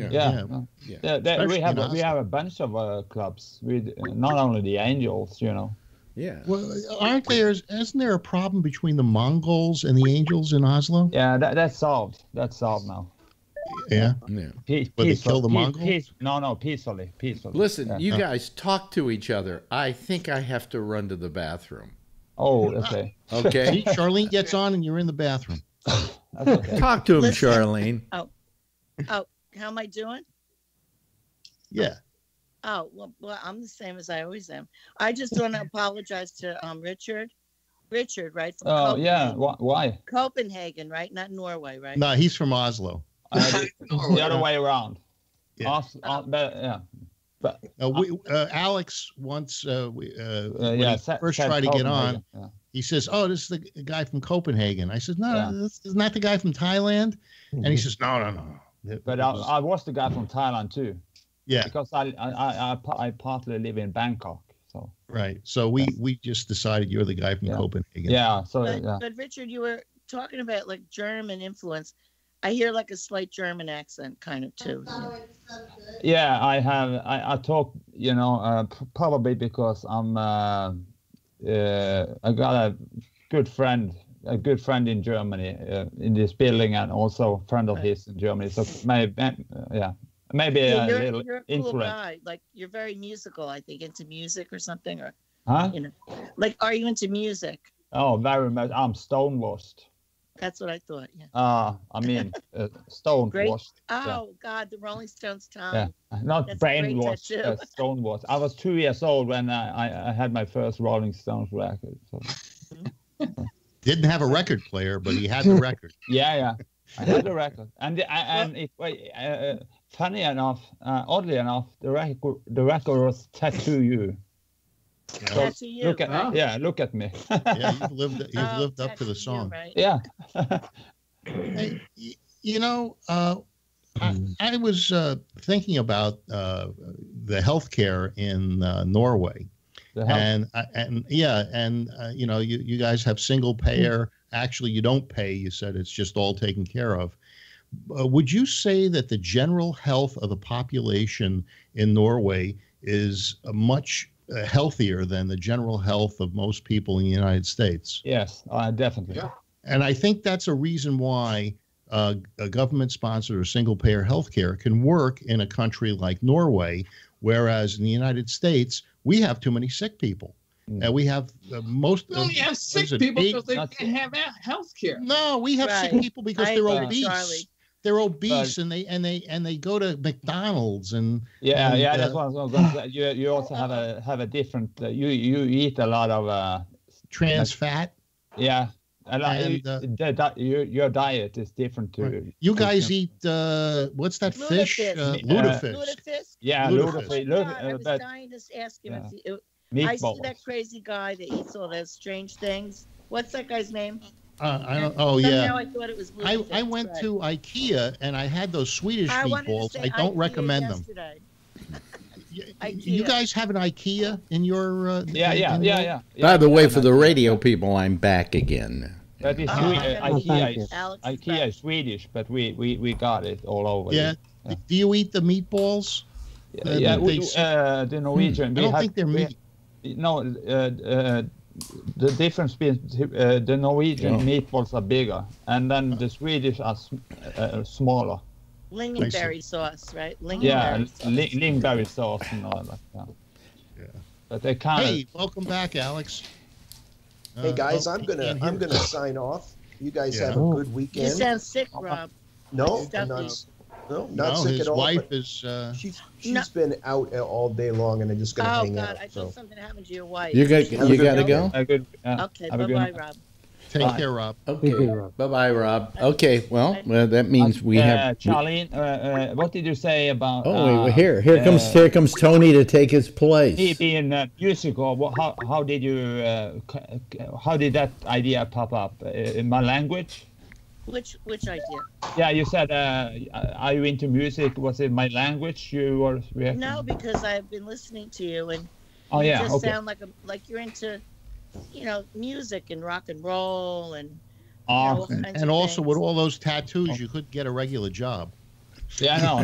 Yeah. We have a bunch of clubs with not only the Angels, you know. Yeah. Well, isn't there a problem between the Mongols and the Angels in Oslo? Yeah, that's solved. That's solved now. Yeah. But they kill the Mongols? No, peacefully. Listen, you guys talk to each other. I think I have to run to the bathroom. Oh, okay. Okay. See, Charlene gets on and you're in the bathroom. Okay. Talk to him, Charlene. Oh, how am I doing? Yeah. Oh, well, I'm the same as I always am. I just want to apologize to Richard. Richard, right? From Copenhagen. Yeah. Why? Copenhagen, right? Not Norway, right? No, he's from Oslo. The other way around. Yeah. But Alex once when he first said tried to get on, he says, "Oh, this is the guy from Copenhagen." I said, "No, this is not the guy from Thailand." And he says, "No." But I was the guy from Thailand too. Yeah, because I partly live in Bangkok. So right. So we just decided you're the guy from Copenhagen. Yeah. So but Richard, you were talking about like German influence. I hear like a slight German accent, kind of too. Yeah, I have. I talk, you know, probably because I'm. I got a good friend in Germany in this building, and also a friend of his in Germany. So maybe, maybe a little you're a cool influence. guy. Like you're very musical. I think into music or something, or Huh? Like are you into music? Oh, very much. I'm stonewashed. That's what I thought. Yeah. I mean, stonewashed. Great. Yeah. Oh God, the Rolling Stones, Tom. Yeah, not That's a great brainwashed, tattoo. stonewashed. I was 2 years old when I had my first Rolling Stones record. So. Didn't have a record player, but he had the record. Yeah, I had the record, and funny enough, oddly enough, the record was "Tattoo You." So Tattoo You. look at look at me. Yeah, you've lived up to the song. Right? Yeah. Hey, you know, I was thinking about the healthcare in Norway, and you know, you guys have single payer. Actually, you don't pay. You said it's just all taken care of. Would you say that the general health of the population in Norway is much healthier than the general health of most people in the United States? Yes, definitely. Yeah. And I think that's a reason why a government-sponsored or single-payer healthcare can work in a country like Norway, whereas in the United States, we have too many sick people. And we have most. We only have sick people because they can't have health care. No, we have sick people because they're obese. Charlie. They're obese, and they go to McDonald's and that's what I was going to say. You also have a different. You eat a lot of trans fat. Yeah, your diet is different too. You guys eat what's that fish? Lutefisk. Yeah, lutefisk. I was dying to ask him if I see that crazy guy that eats all those strange things. What's that guy's name? I don't. Oh yeah. Somehow I thought it was lutefisk. I went to IKEA and I had those Swedish meatballs. I don't recommend them. You guys have an IKEA in your? Yeah. By the way, for the radio people, I'm back again. That is IKEA is Swedish, but we got it all over. Yeah. Do you eat the meatballs? The Norwegian. I don't think they're meat. No, the difference between the Norwegian meatballs are bigger, and then the Swedish are smaller. Lingonberry sauce, right? Lingonberry sauce and all that. Yeah. But they can't. Hey, welcome back, Alex. Hey guys, I'm gonna sign off. You guys have a good weekend. You sound sick, Rob. No, not sick at all. His wife is. She's been out all day long, and I'm just gonna hang out. I thought something happened to your wife. You gotta go. Okay, bye-bye, Rob. Take care, Rob. Okay, bye-bye, Rob. Okay, well, that means we have. Charlene, what did you say about? Oh, here comes Tony to take his place. He being musical. How did you? How did that idea pop up in my language? Which idea? Yeah, you said, are you into music? Was it my language you were reacting? No, because I've been listening to you, and you just sound like you're into, music and rock and roll and. And also with all those tattoos, you could get a regular job. Yeah, I know.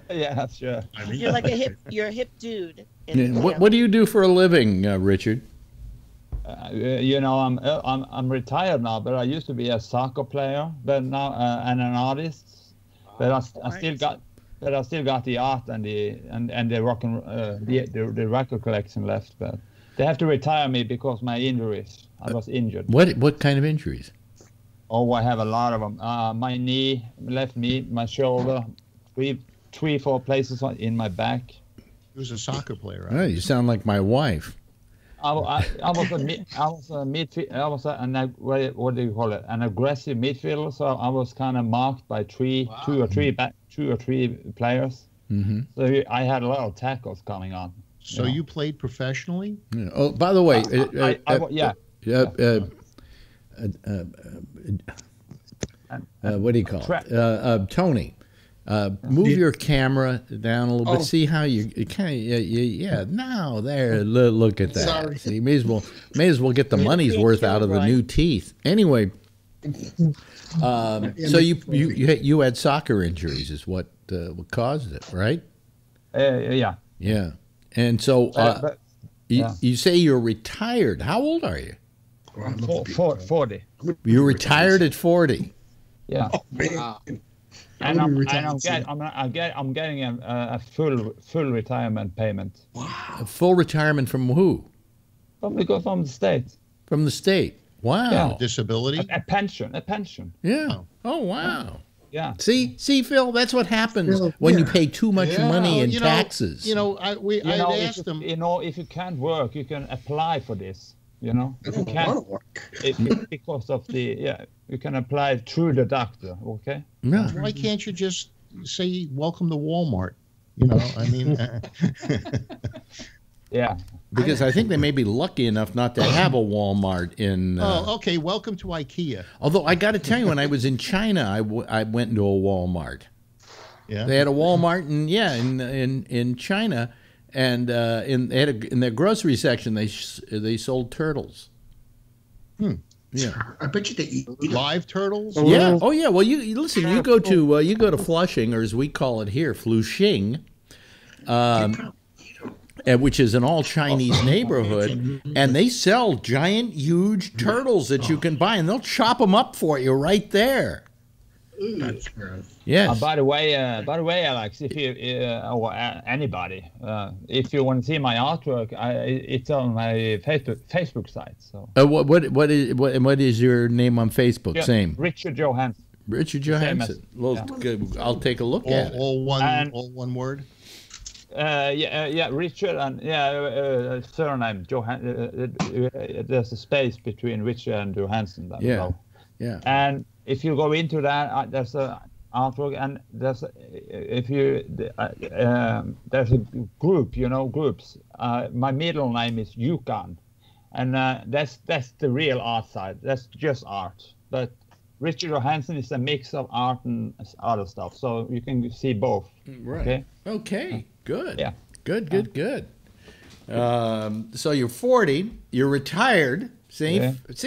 Yeah, sure. You're like you're a hip dude. What do you do for a living, Richard? I'm retired now, but I used to be a soccer player, but now and an artist. But I still got the art and the rock and the record collection left. But they have to retire me because my injuries. I was injured. What kind of injuries? Oh, I have a lot of them. My knee, left knee, my shoulder, three, 4 places in my back. He was a soccer player. Right? Oh, you sound like my wife. I was what do you call it? An aggressive midfielder. So I was kind of marked by two or three players. Mm-hmm. So I had a lot of tackles coming on. So you played professionally? Yeah. Oh, by the way, what do you call it? Tony, move your camera down a little bit. See how you kind of now there. Look at that. Sorry. See, may as well get the money's worth out of the new teeth. Anyway, so you had soccer injuries, is what caused it, right? Yeah. Yeah, and so you say you're retired. How old are you? 40. You retired at 40. Yeah. Oh, man. Wow. And I'm getting a full retirement payment. A full retirement from who? From the state. From the state. Wow. Yeah. Disability? A pension. Yeah. Oh, wow. Yeah. See, Phil, that's what happens when you pay too much money in taxes. I asked them. If you can't work, you can apply for this. If you can't work, because of you can apply through the doctor. Okay. Yeah. Why can't you just say welcome to Walmart? Yeah. Because I think they may be lucky enough not to have a Walmart in. Okay. Welcome to IKEA. Although I got to tell you, when I was in China, I went into a Walmart. Yeah. They had a Walmart in China. And in their grocery section, they sold turtles. Yeah, I bet you they eat live turtles. Yeah. Oh yeah. Well, you listen. You go to Flushing, or as we call it here, Flushing, which is an all Chinese neighborhood, and they sell giant, huge turtles that you can buy, and they'll chop them up for you right there. That's gross. Yes. By the way, Alex, if you or anybody, if you want to see my artwork, it's on my Facebook site. So. What is your name on Facebook? Yeah, Same. Richard Johansson. Richard Johansson. Well, good. I'll take a look at it. All one word. Richard and surname Johansson. There's a space between Richard and Johansson. Yeah. And if you go into that, there's a artwork, and there's a group, groups. My middle name is Yukon, and that's the real art side. That's just art. But Richard Johansson is a mix of art and other stuff, so you can see both. Right. Okay. Good. Yeah. Good. So you're 40. You're retired. See,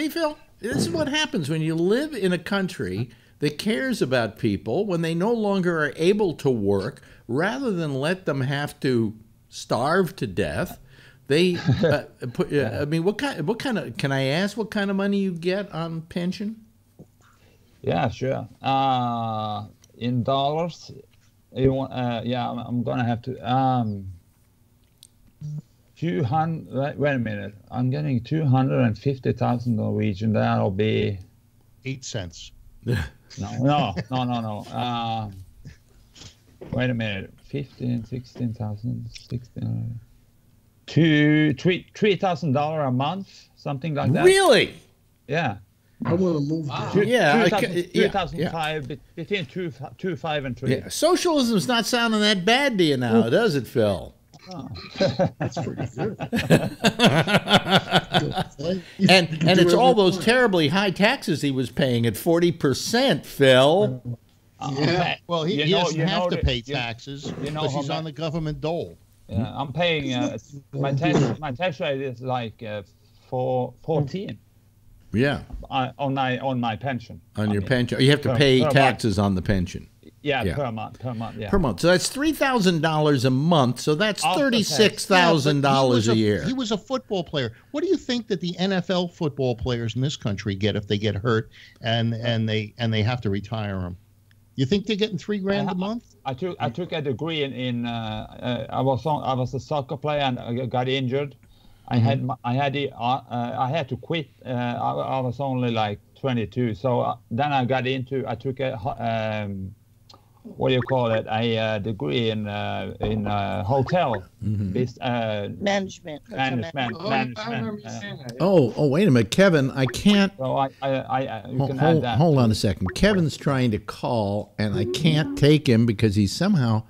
Phil. This is what happens when you live in a country that cares about people when they no longer are able to work. Rather than let them have to starve to death, they put. I mean, what kind of? Can I ask what kind of money you get on pension? Yeah, sure. In dollars, you want? I'm gonna have to. 200. Wait a minute. I'm getting 250,000 Norwegian. That'll be 8 cents. No. Wait a minute. 16,000, 16. $3,000 a month, something like that. Really? Yeah. I want to move. Wow. 2005 between 2.5 and 3. Yeah. Socialism's not sounding that bad to you now, does it, Phil? Oh. That's pretty good. and it's all those terribly high taxes he was paying at 40%, Phil. Yeah. Well, he doesn't have to pay taxes because he's on the government dole. Yeah, I'm paying. My tax rate is like 14. Yeah. On my pension. On your pension, you have to pay taxes on the pension. per month. Yeah. Per month. So that's $3,000 a month. So that's $36,000 a year. He was a football player. What do you think that the NFL football players in this country get if they get hurt and they have to retire them? You think they're getting $3,000 a month? I took a degree in I was a soccer player and I got injured. I had to quit. I was only like 22. So then I took a what do you call it? A degree in hotel management. Oh, wait a minute, Kevin. I can't. So you can add that. Hold on a second. Kevin's trying to call, and I can't take him because he's somehow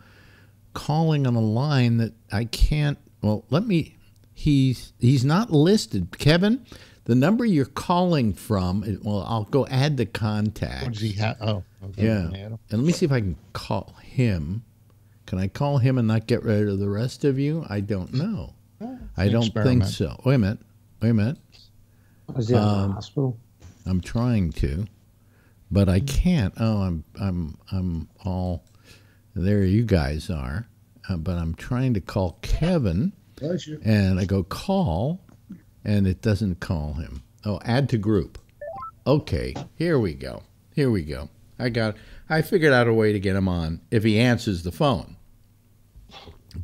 calling on a line that I can't. Well, let me. He's not listed, Kevin. The number you're calling from, well, I'll go add the contact. What does he have? Oh, okay. Yeah. And let me see if I can call him. Can I call him and not get rid of the rest of you? I don't know. I don't think so. Wait a minute. Was he in the hospital? I'm trying to, but I can't. Oh, I'm all there. You guys are, but I'm trying to call Kevin, and I go call. And it doesn't call him. Oh, add to group. Okay, here we go. I figured out a way to get him on if he answers the phone.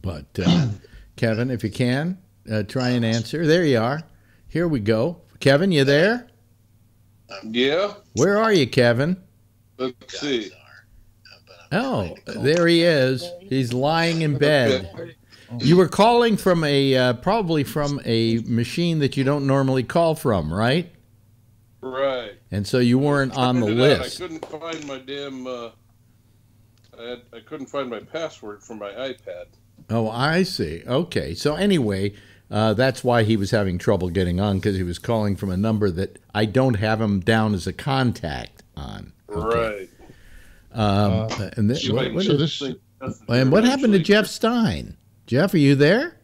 But Kevin, if you can, try and answer. There you are. Here we go. Kevin, you there? Yeah. Where are you, Kevin? Let's see. Oh, there he is. He's lying in bed. You were calling from probably from a machine that you don't normally call from, right? Right. And so you weren't on the list. I couldn't find my damn. I couldn't find my password for my iPad. Oh, I see. Okay. So anyway, that's why he was having trouble getting on, because he was calling from a number that I don't have him down as a contact on. Okay. Right. And what happened to Jeff Stein? Jeff, are you there?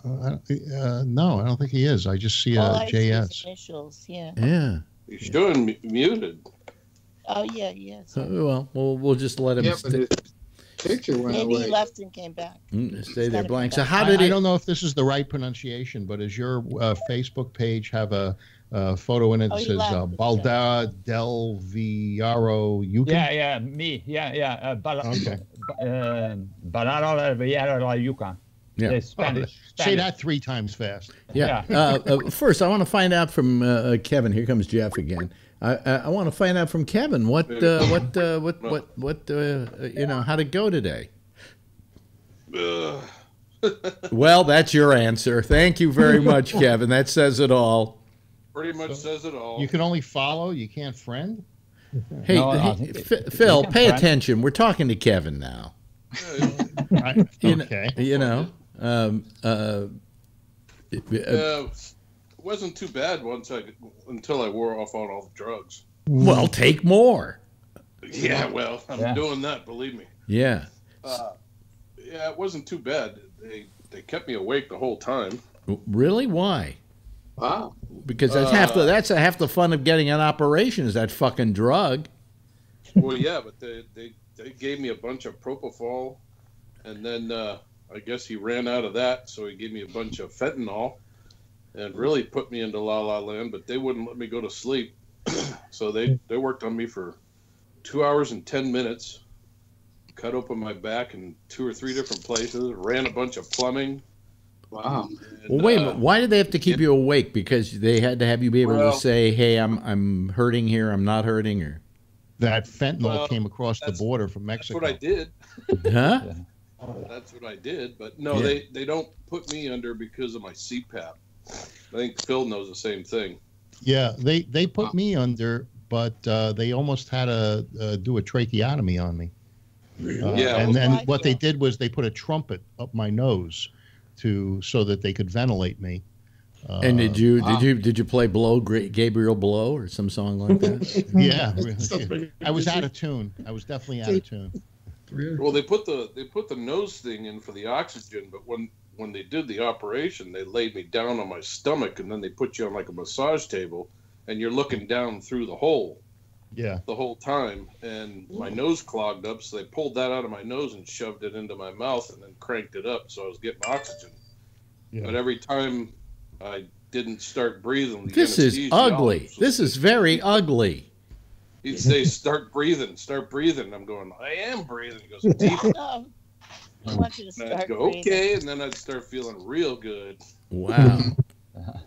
No, I don't think he is. I just see a JS. Initials, yeah. Yeah. He's showing muted. Oh yeah, yes. Well, we'll just let him stay. Picture went Maybe away. he left and came back. Stay there blank. So I don't know if this is the right pronunciation, but does your Facebook page have a photo in it that says Balda del Viaro Yucca? Yeah, me. Yeah. Balada del Viaro la Yucca. Yeah. Spanish. Say that 3 times fast. Yeah. First, I want to find out from Kevin. Here comes Jeff again. I want to find out from Kevin what how to go today. Well, that's your answer. Thank you very much, Kevin. That says it all. Pretty much says it all. You can only follow. You can't friend. Hey, Phil, pay attention. We're talking to Kevin now. Okay. It wasn't too bad until I wore off on all the drugs. Well, take more. Yeah, well, I'm doing that, believe me. Yeah. Yeah, it wasn't too bad. They kept me awake the whole time. Really? Why? Wow. Because that's half the fun of getting an operation is that fucking drug. Well, yeah, but they gave me a bunch of propofol, and then I guess he ran out of that, so he gave me a bunch of fentanyl, and really put me into La La Land. But they wouldn't let me go to sleep, so they worked on me for 2 hours and 10 minutes. Cut open my back in 2 or 3 different places. Ran a bunch of plumbing. Wow. And, well, wait a minute. Why did they have to keep you awake? Because they had to have you be able to say, "Hey, I'm hurting here. I'm not hurting," or that fentanyl came across the border from Mexico. That's what I did. Huh? That's what I did. But no, they don't put me under because of my CPAP. I think Phil knows the same thing. Yeah, they put me under, but they almost had to do a tracheotomy on me. And then what they did was they put a trumpet up my nose so that they could ventilate me. And did you play Gabriel Blow or some song like that? Yeah, I was out of tune. I was definitely out of tune. Well, they put the nose thing in for the oxygen, but when they did the operation, they laid me down on my stomach, and then they put you on like a massage table, and you're looking down through the hole. Yeah. the whole time, and my nose clogged up, so they pulled that out of my nose and shoved it into my mouth and then cranked it up so I was getting oxygen. Yeah. But every time I didn't start breathing, the This is ugly. This is very ugly. He'd say, start breathing. I'm going, I am breathing. He goes, deep. I want you to And I'd start go, breathing. okay, and then I'd start feeling real good. Wow.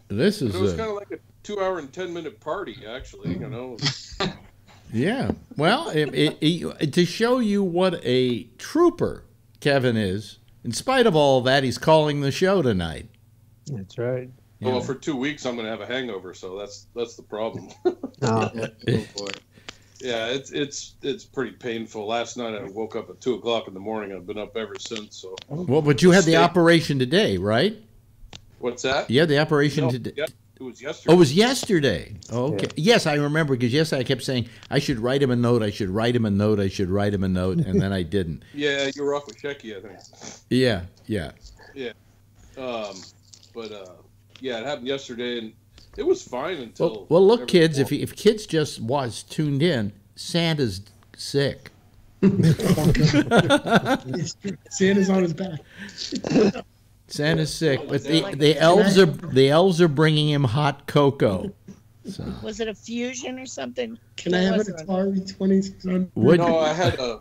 This is But it was kind of like a 2-hour and 10-minute party, actually, you know. yeah. Well, to show you what a trooper Kevin is, in spite of all that, he's calling the show tonight. That's right. Well, for 2 weeks, I'm going to have a hangover, so that's the problem. Oh, boy. Yeah, it's pretty painful. Last night I woke up at 2:00 in the morning. I've been up ever since. So. Well, but you had the operation today, right? What's that? You had the operation No, today. yeah, it was yesterday. Oh, it was yesterday. Oh, okay. Yeah. Yes, I remember because yesterday I kept saying I should write him a note. I should write him a note. I should write him a note, and then I didn't. Yeah, you were off with Shecky, I think. Yeah. Yeah. Yeah, it happened yesterday, and it was fine until. Well, look, kids. If kids just was tuned in, Santa's sick. Santa's on his back. Santa's sick, but the elves are bringing him hot cocoa. So. Was it a fusion or something? Can I have an Atari 2600? No, I had a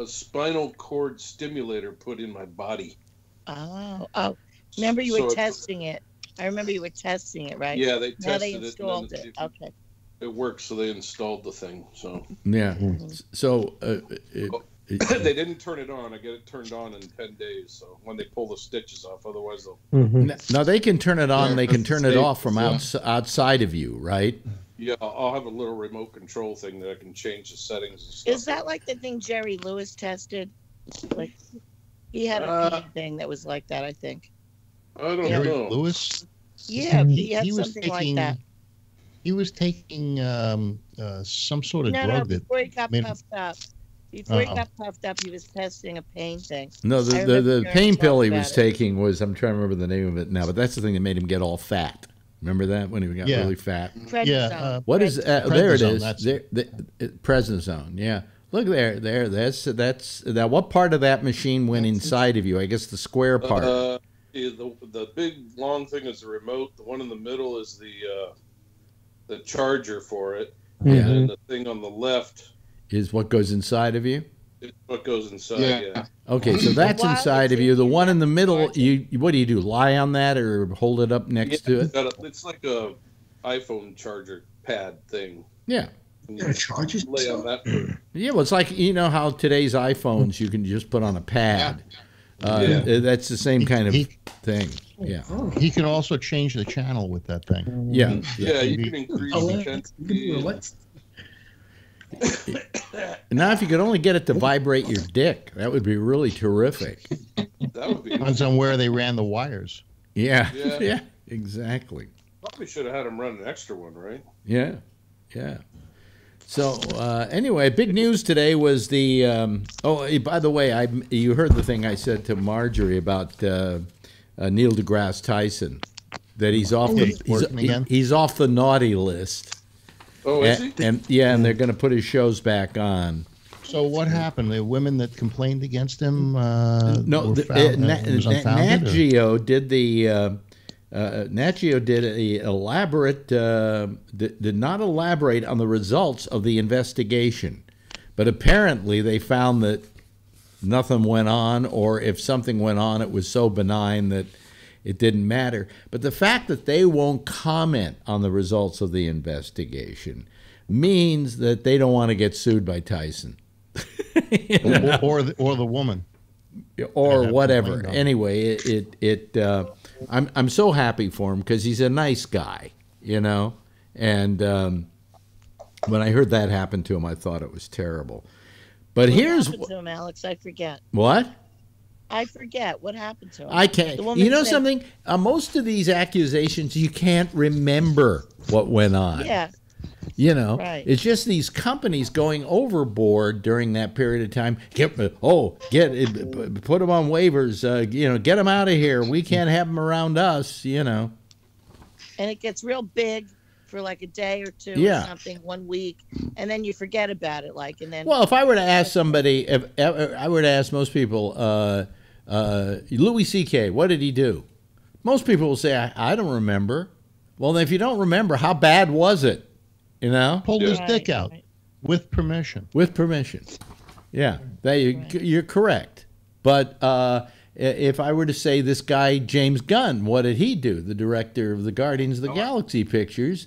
spinal cord stimulator put in my body. Oh! Remember you were testing it. I remember you were testing it, right? Yeah, they tested now they it. installed it. Okay. It worked, so they installed the thing. So. Yeah. So. They didn't turn it on. I get it turned on in 10 days. So when they pull the stitches off, otherwise they'll. Now they can turn it on. They can turn it off from outside of you, right? Yeah, I'll have a little remote control thing that I can change the settings and stuff. Is that like the thing Jerry Lewis tested? Like he had a thing that was like that, I think. I don't Jerry know. Lewis? Yeah, he had was something taking, like that. He was taking some sort of drug that before he got made puffed up. Before he got puffed up, he was testing a pain thing. No, the pain pill he was taking was, I'm trying to remember the name of it now, but that's the thing that made him get all fat. Remember that when he got really fat? Prednisone. What is there? It is. That's Prednisone. Yeah. Look there. That's that. What part of that machine went inside of you? I guess the square part. The big long thing is the remote. The one in the middle is the charger for it. Yeah. And then the thing on the left is what goes inside of you. It's what goes inside. Yeah. Okay, so that's inside of you. The one in the middle, you what do? Lie on that or hold it up next to it? It's like a iPhone charger pad thing. Yeah. Charges. Lay on that. Yeah, well, it's like how today's iPhones you can just put on a pad. That's the same kind of thing. Yeah. He can also change the channel with that thing. Yeah. Yeah, you can increase the intensity. Now, if you could only get it to vibrate your dick, that would be really terrific. That would be. Depends on where they ran the wires. Yeah. Yeah. Exactly. Probably should have had him run an extra one, right? Yeah. Yeah. So anyway, big news today was the. By the way, you heard the thing I said to Marjorie about Neil deGrasse Tyson, that he's off he's off the naughty list. Oh, is he? And they're going to put his shows back on. So what happened? The women that complained against him. No, Nat Geo did the. Nat Geo did a elaborate, did not elaborate on the results of the investigation, but apparently they found that nothing went on, or if something went on, it was so benign that it didn't matter. But the fact that they won't comment on the results of the investigation means that they don't want to get sued by Tyson. or the woman. Or whatever. Anyway, I'm so happy for him because he's a nice guy, And when I heard that happen to him, I thought it was terrible. But what here's happened to him, Alex. I forget. What? I forget what happened to him. I can't. You know something? Most of these accusations, you can't remember what went on. Yeah. Right. It's just these companies going overboard during that period of time. Put them on waivers. Get them out of here. We can't have them around us. And it gets real big for like a day or two Yeah. or something, 1 week, and then you forget about it. Like, and then. Well, if I were to ask somebody, if I were to ask most people, Louis C.K., what did he do? Most people will say, I don't remember. Well, then if you don't remember, how bad was it? You know? Pulled his dick out with permission. With permission. Yeah, you're correct. But if I were to say this guy, James Gunn, what did he do? The director of the Guardians of the Galaxy pictures.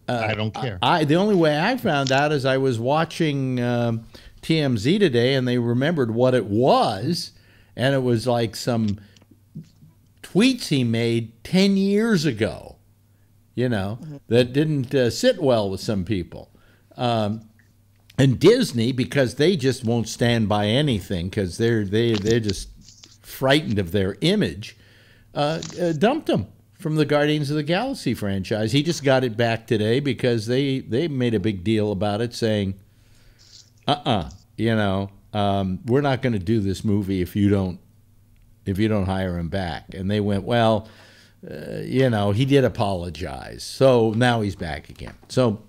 I don't care. The only way I found out is I was watching TMZ today, and they remembered what it was, and it was like some tweets he made 10 years ago, you know, that didn't sit well with some people. And Disney, because they just won't stand by anything, because they're just frightened of their image, dumped him from the Guardians of the Galaxy franchise. He just got it back today because they made a big deal about it, saying, you know, we're not going to do this movie if you don't hire him back. And they went, well, you know, he did apologize, so now he's back again. So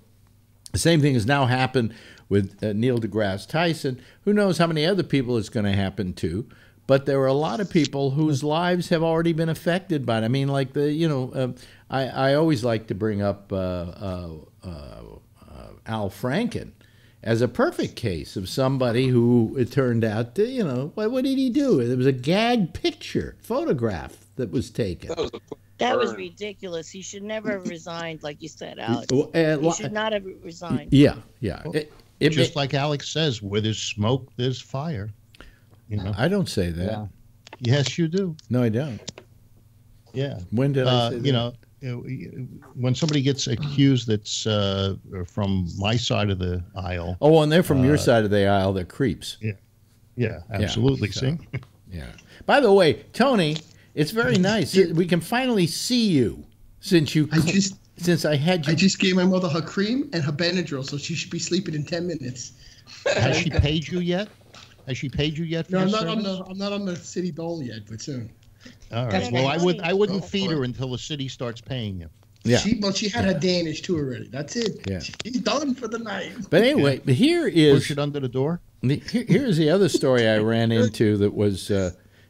the same thing has now happened with Neil deGrasse Tyson. Who knows how many other people it's going to happen to? But there are a lot of people whose lives have already been affected by it. I mean, like I always like to bring up Al Franken as a perfect case of somebody who it turned out to, you know, what did he do? It was a gag picture, photograph that was taken. That was ridiculous. He should never have resigned, like you said, Alex. He should not have resigned. Yeah. Just like Alex says, where there's smoke, there's fire. You know? I don't say that. Yeah. Yes, you do. No, I don't. Yeah. When did I say that? You know, when somebody gets accused that's from my side of the aisle. Oh, and they're from your side of the aisle. They're creeps. Yeah. Yeah, absolutely. Yeah, See? Yeah. By the way, Tony, it's very nice. We can finally see you since I had you. I just gave my mother her cream and her Benadryl, so she should be sleeping in 10 minutes. Has she paid you yet? Has she paid you yet? For No, I'm your not service? I'm not on the city dole yet, but soon. All right. Well, I wouldn't feed her until the city starts paying you. Yeah. She had her Danish too already. That's it. Yeah. She's done for the night. But anyway, here is push it under the door. Here's the other story I ran into that was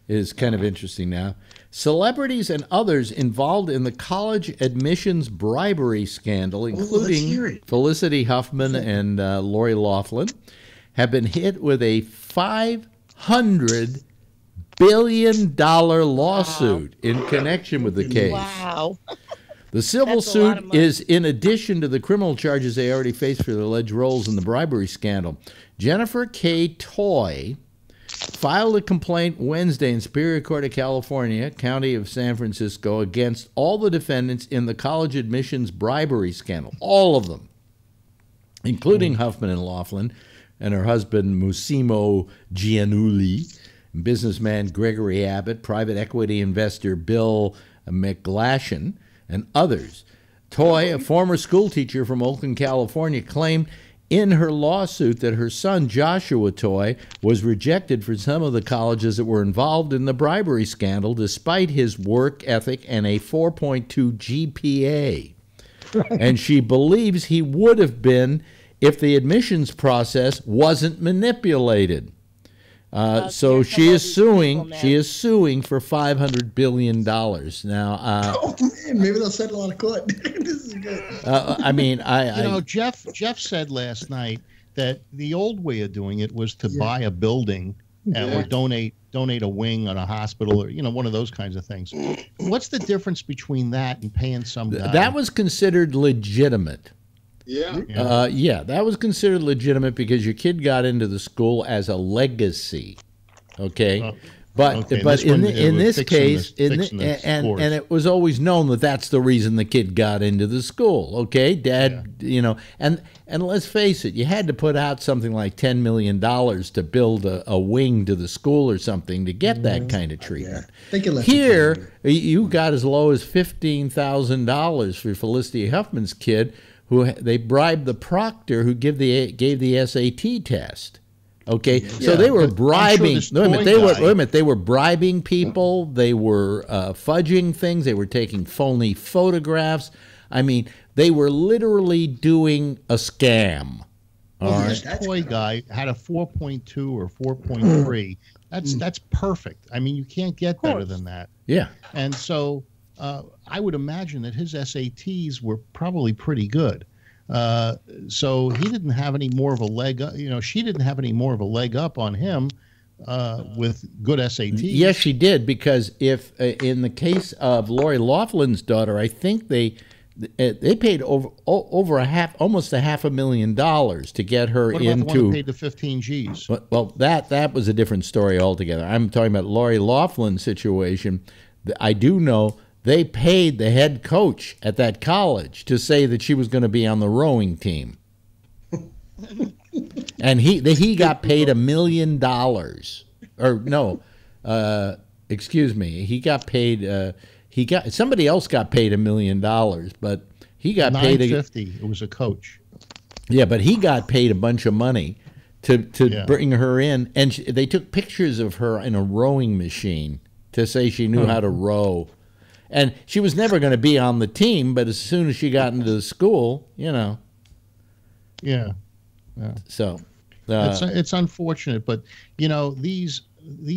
is kind of interesting now. Celebrities and others involved in the college admissions bribery scandal, including Felicity Huffman and Lori Loughlin, have been hit with a $500 billion lawsuit in connection with the case. Wow. The civil That's a lot of suit money. is in addition to the criminal charges they already faced for their alleged roles in the bribery scandal. Jennifer K. Toy filed a complaint Wednesday in Superior Court of California, County of San Francisco, against all the defendants in the college admissions bribery scandal. All of them, including Huffman and Loughlin, and her husband Musimo Giannulli, businessman Gregory Abbott, private equity investor Bill McGlashan, and others. Toy, a former schoolteacher from Oakland, California, claimed in her lawsuit that her son Joshua Toy was rejected for some of the colleges that were involved in the bribery scandal despite his work ethic and a 4.2 GPA. And she believes he would have been if the admissions process wasn't manipulated. So she is suing. She is suing for $500 billion now. Oh man, maybe they'll settle out of court. This is good. I mean, you know, Jeff said last night that the old way of doing it was to buy a building or donate a wing on a hospital or one of those kinds of things. What's the difference between that and paying some guy? That was considered legitimate. Yeah. That was considered legitimate because your kid got into the school as a legacy. Okay. But in this case, and it was always known that that's the reason the kid got into the school. Okay, Dad, and let's face it, you had to put out something like $10 million to build a wing to the school or something to get that kind of treatment. Here, you got as low as $15,000 for Felicity Huffman's kid, who they bribed the proctor who gave the SAT test. Okay, so they were bribing. They were bribing people. They were fudging things. They were taking phony photographs. I mean, they were literally doing a scam. All right. This toy guy had a 4.2 or 4.3. That's perfect. I mean, you can't get better than that. Yeah. And so I would imagine that his SATs were probably pretty good. So he didn't have any more of a leg up. She didn't have any more of a leg up on him with good SATs. Yes, she did, because if in the case of Lori Loughlin's daughter, I think they paid over almost $500,000 to get her What about into. the one that paid the 15 G's? Well, that was a different story altogether. I'm talking about Lori Loughlin's situation. I do know they paid the head coach at that college to say that she was going to be on the rowing team, and he got paid $1 million. Or no, excuse me, he got paid. Somebody else got paid $1 million, but he got paid $950. It was a coach. Yeah, but he got paid a bunch of money to bring her in, and they took pictures of her in a rowing machine to say she knew how to row, and she was never going to be on the team. But as soon as she got into the school, Yeah. So it's unfortunate, but these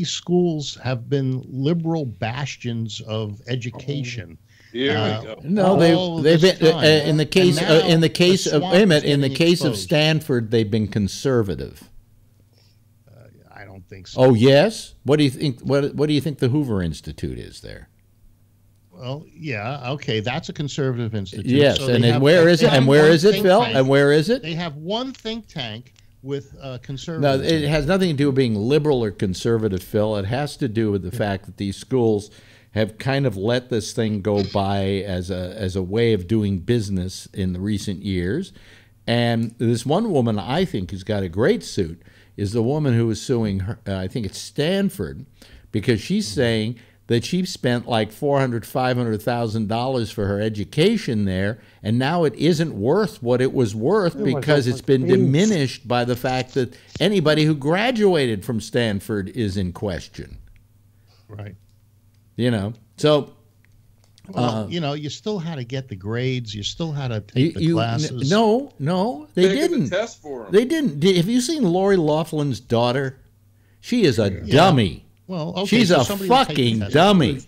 schools have been liberal bastions of education. Here we go. No, they've been in the case of Emmett. In the case of Stanford, they've been conservative. I don't think so. Oh yes. What do you think? What do you think the Hoover Institute is there? Well, yeah, okay, that's a conservative institute. Yes, so and where is it? And where is it, Phil? And where is it? They have one think tank with No, conservative. it has nothing to do with being liberal or conservative, Phil. It has to do with the fact that these schools have kind of let this thing go by as a way of doing business in the recent years. And this one woman I think who's got a great suit is the woman who is suing her, I think it's Stanford, because she's saying that she spent like $400,000-$500,000 for her education there, and now it isn't worth what it was worth because it's been diminished by the fact that anybody who graduated from Stanford is in question. Right. So. Well, you still had to get the grades. You still had to take the classes. No, they didn't. The test for them. They didn't. Have you seen Lori Loughlin's daughter? She is a dummy. Well, okay, she's so a fucking dummy.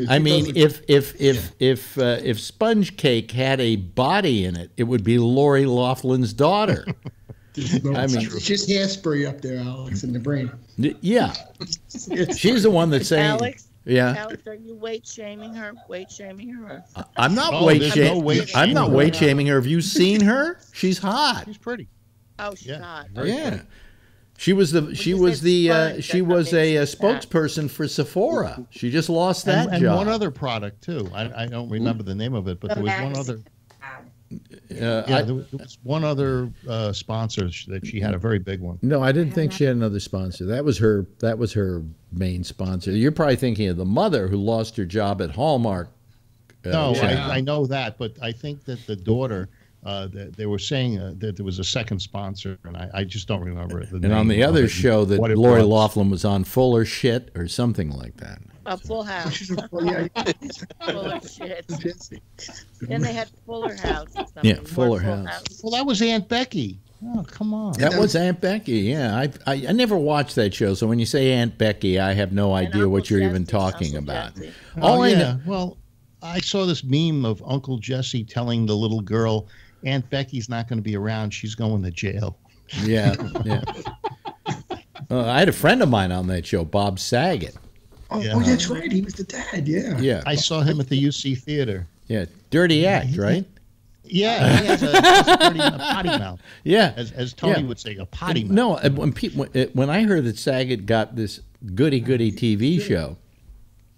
I mean, if Sponge Cake had a body in it, it would be Lori Loughlin's daughter. I mean, it's just hairspray up there, Alex, in the brain. Yeah, she's the one that's saying. Alex, yeah. Alex, are you weight shaming her? Weight shaming her? I'm not weight shaming. I'm not weight shaming her. Have you seen her? She's hot. She's pretty. Oh, she's hot. Yeah. She was a spokesperson for Sephora. She just lost that and job. one other product too. I don't remember the name of it, but there was one other. There was one other sponsor that she had, a very big one. No, I didn't think she had another sponsor. That was her main sponsor. You're probably thinking of the mother who lost her job at Hallmark. No, I know that, but I think that the daughter. They were saying that there was a second sponsor, and I just don't remember the name. And on the other show that Lori was. Loughlin was on, Full or Shit or something like that. A Full House. Full of shit. Then they had Fuller House or something. Yeah, Fuller House. Well, that was Aunt Becky. Oh, come on. That was Aunt Becky, yeah. I never watched that show, so when you say Aunt Becky, I have no idea what you're even talking about. Well, I saw this meme of Uncle Jesse telling the little girl, Aunt Becky's not going to be around. She's going to jail. Yeah. I had a friend of mine on that show, Bob Saget. Oh, that's right. He was the dad, yeah. Yeah. I saw him at the UC Theater. Yeah. Dirty act, right? Yeah. He has a potty mouth. Yeah. As Tony would say, a potty mouth. No, when I heard that Saget got this goody-goody TV show,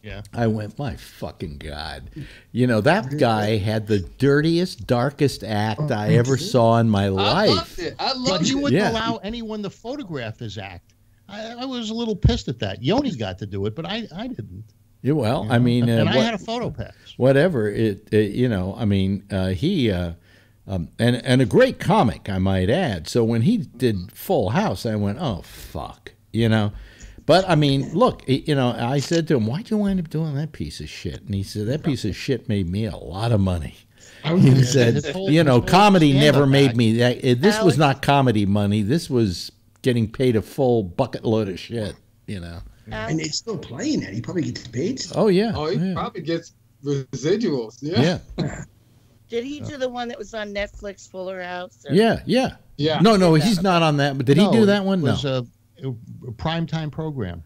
yeah. I went, my fucking God. That guy had the dirtiest, darkest act I ever saw in my life. I loved it. But he wouldn't allow anyone to photograph his act. I was a little pissed at that. Yoni got to do it, but I didn't. Yeah, well, I mean... and I had a photo pass. Whatever. He... and a great comic, I might add. So when he did Full House, I went, oh, fuck. But, I mean, look, I said to him, why'd you wind up doing that piece of shit? And he said, that piece of shit made me a lot of money. He said, you know, comedy never made back. me. This was not comedy money. This was getting paid a full bucket load of shit, you know. And it's still playing it. He probably gets paid. Oh, yeah. Oh, he probably gets residuals. Yeah. Did he do the one that was on Netflix, Fuller House? Or? Yeah. No, he's not on that. But did he do that one? It was No. a primetime program.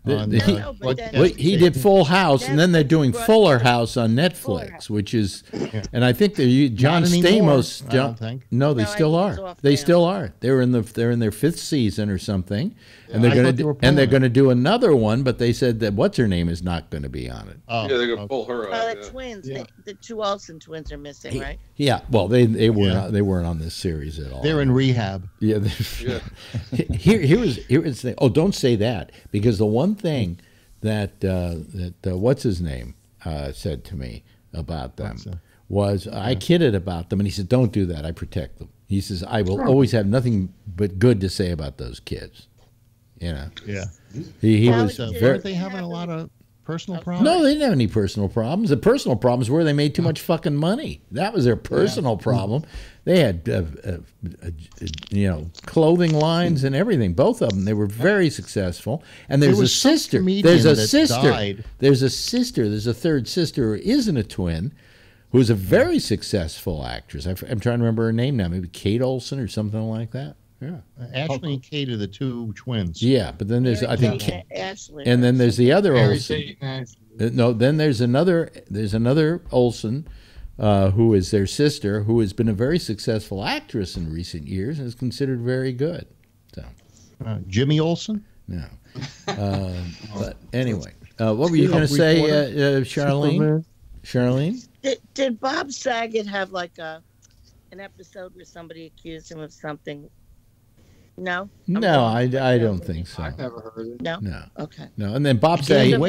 He did Full House, and then they're doing Fuller House on Netflix, which is, and I think they're John Not anymore, Stamos. I don't think. No, they still are. They still are. They're in their 5th season or something, and they're going to do another one. But they said that what's her name is not going to be on it. Yeah, they're going to pull her out. The twins, the 2 Olsen twins are missing, right? Yeah, well, they weren't on this series at all. They're in rehab. Yeah. Here's the thing. Oh, don't say that, because the one thing that what's his name said to me about them was I kidded about them, and he said, "Don't do that. I protect them." He says, "I will always have nothing but good to say about those kids." You know. Yeah. He was very. Weren't they having a lot of personal problems? No, they didn't have any personal problems. The personal problems were they made too much fucking money. That was their personal problem. They had, clothing lines and everything. Both of them. They were very successful. And there's a sister. There's a sister. Died. There's a sister. There's a third sister who isn't a twin, who's a very successful actress. I'm trying to remember her name now. Maybe Kate Olsen or something like that. Yeah. Ashley and Kate are the 2 twins. Yeah, but then there's Ashley. And then there's the other Mary Olsen. Kate and Ashley. No, then there's another Olsen, who is their sister, who has been a very successful actress in recent years and is considered very good. So, Jimmy Olsen? No. But anyway, what were you going to say, Charlene? Charlene? Did Bob Saget have like an episode where somebody accused him of something? No? No, I don't think so. I've never heard it. No? No. Okay. No, and then Bob Saget.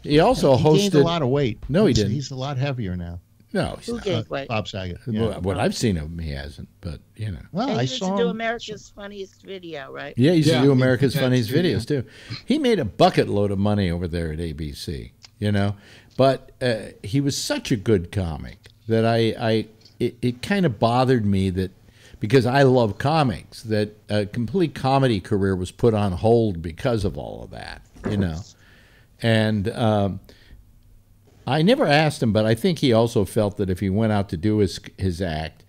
He also hosted. He gained a lot of weight. No, he didn't. He's a lot heavier now. No, Who gained weight? Bob Saget. What I've seen of him, he hasn't. But you know. Well, and I he used saw to do him. America's Funniest Video, right? Yeah, he used to do America's that's Funniest true, Videos too. He made a bucket load of money over there at ABC. You know, but he was such a good comic that it kind of bothered me that. Because I love comics, that a complete comedy career was put on hold because of all of that, you know. And I never asked him, but I think he also felt that if he went out to do his act,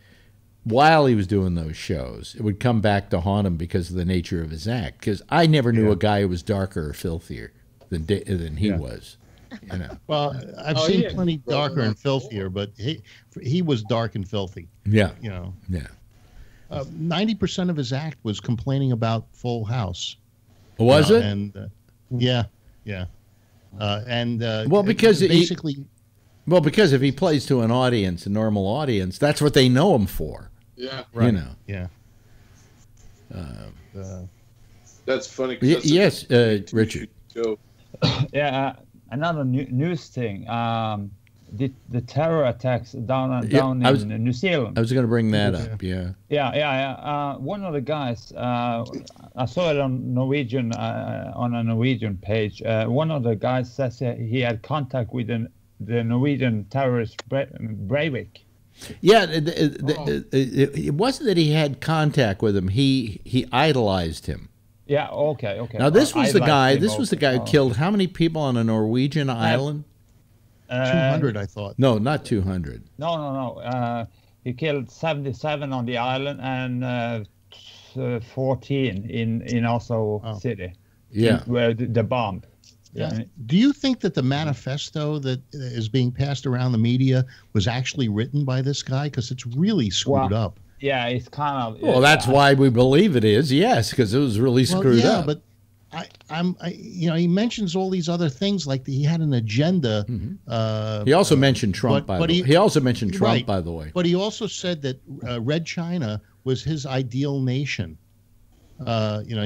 while he was doing those shows, it would come back to haunt him because of the nature of his act. Because I never knew a guy who was darker or filthier than he was. You know. Well, I've seen plenty darker and filthier, but he was dark and filthy. Yeah. You know. Yeah. 90% of his act was complaining about Full House. Was it? And yeah. Well, because basically, because if he plays to an audience, a normal audience, that's what they know him for. Yeah. right. You know. Yeah. That's funny. Yes, Richard. Yeah, another news thing. The terror attacks down in New Zealand. I was going to bring that up. Yeah. Yeah. One of the guys, I saw it on Norwegian on a Norwegian page. One of the guys says he had contact with the Norwegian terrorist Breivik. Yeah, it wasn't that he had contact with him. He idolized him. Yeah. Okay. Now this was the guy. This was the guy who killed how many people on a Norwegian island? 200, I thought. No, not 200. No. He killed 77 on the island and 14 in Oslo city. Yeah. Where the bomb. Yeah. Do you think that the manifesto that is being passed around the media was actually written by this guy? Because it's really screwed up. Yeah, it's kind of. Well, that's why we believe it is. Yes, because it was really screwed up. But he mentions all these other things like he had an agenda. Mm-hmm. He also mentioned Trump, by the way. He also mentioned Trump, by the way. But he also said that Red China was his ideal nation. He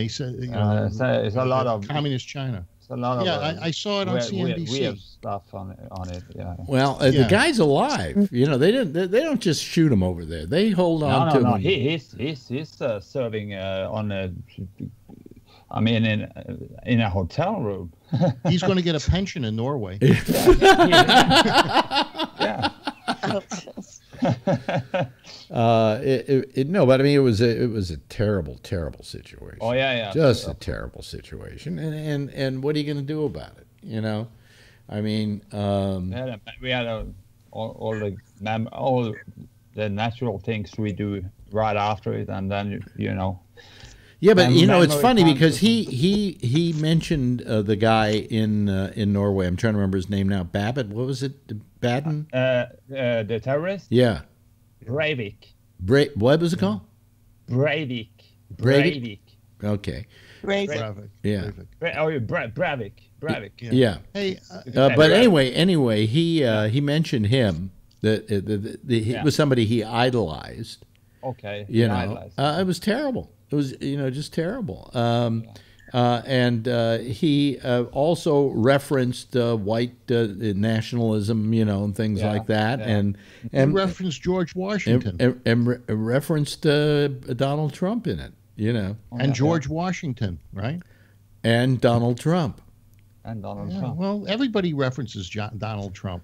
said, it's a lot of communist China. It's a lot of I saw it on CNBC. Weird stuff on it. Yeah. Well, the guy's alive. You know, they don't just shoot him over there. They hold on to him. No. He's serving on a. I mean, in a hotel room. He's going to get a pension in Norway. Yeah. No, but I mean, it was a terrible, terrible situation. Oh yeah. Just a terrible situation, and what are you going to do about it? You know, I mean, we had all the natural things we do right after it, and then you know. Yeah, but you know, it's funny because he mentioned the guy in Norway. I'm trying to remember his name now. Babbitt. What was it? Baden? The terrorist? Yeah. Breivik. What was it called? Breivik. Okay. Breivik. Yeah. Breivik. Yeah. Hey, but anyway, he mentioned him that it was somebody he idolized. Okay. You know, it was terrible. It was, you know, just terrible. And he also referenced white nationalism, you know, and things like that. And he referenced George Washington. And referenced Donald Trump in it, you know. And George Washington, right? And Donald Trump. Well, everybody references Donald Trump.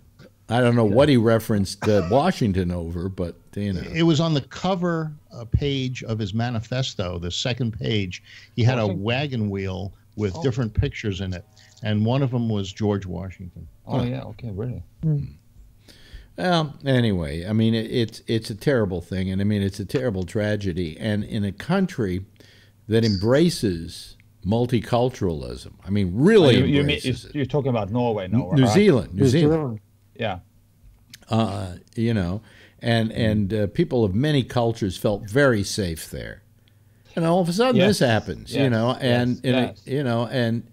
I don't know what he referenced Washington over, but, you know. It was on the cover page of his manifesto, the second page. He had a wagon wheel with different pictures in it, and one of them was George Washington. Oh, yeah, okay, really? Well, anyway, I mean, it's a terrible thing, and I mean, it's a terrible tragedy. And in a country that embraces multiculturalism, I mean, really embraces it. You're talking about Norway now, right? New Zealand. Yeah. You know, and people of many cultures felt very safe there. And all of a sudden this happens, you know, and you know, and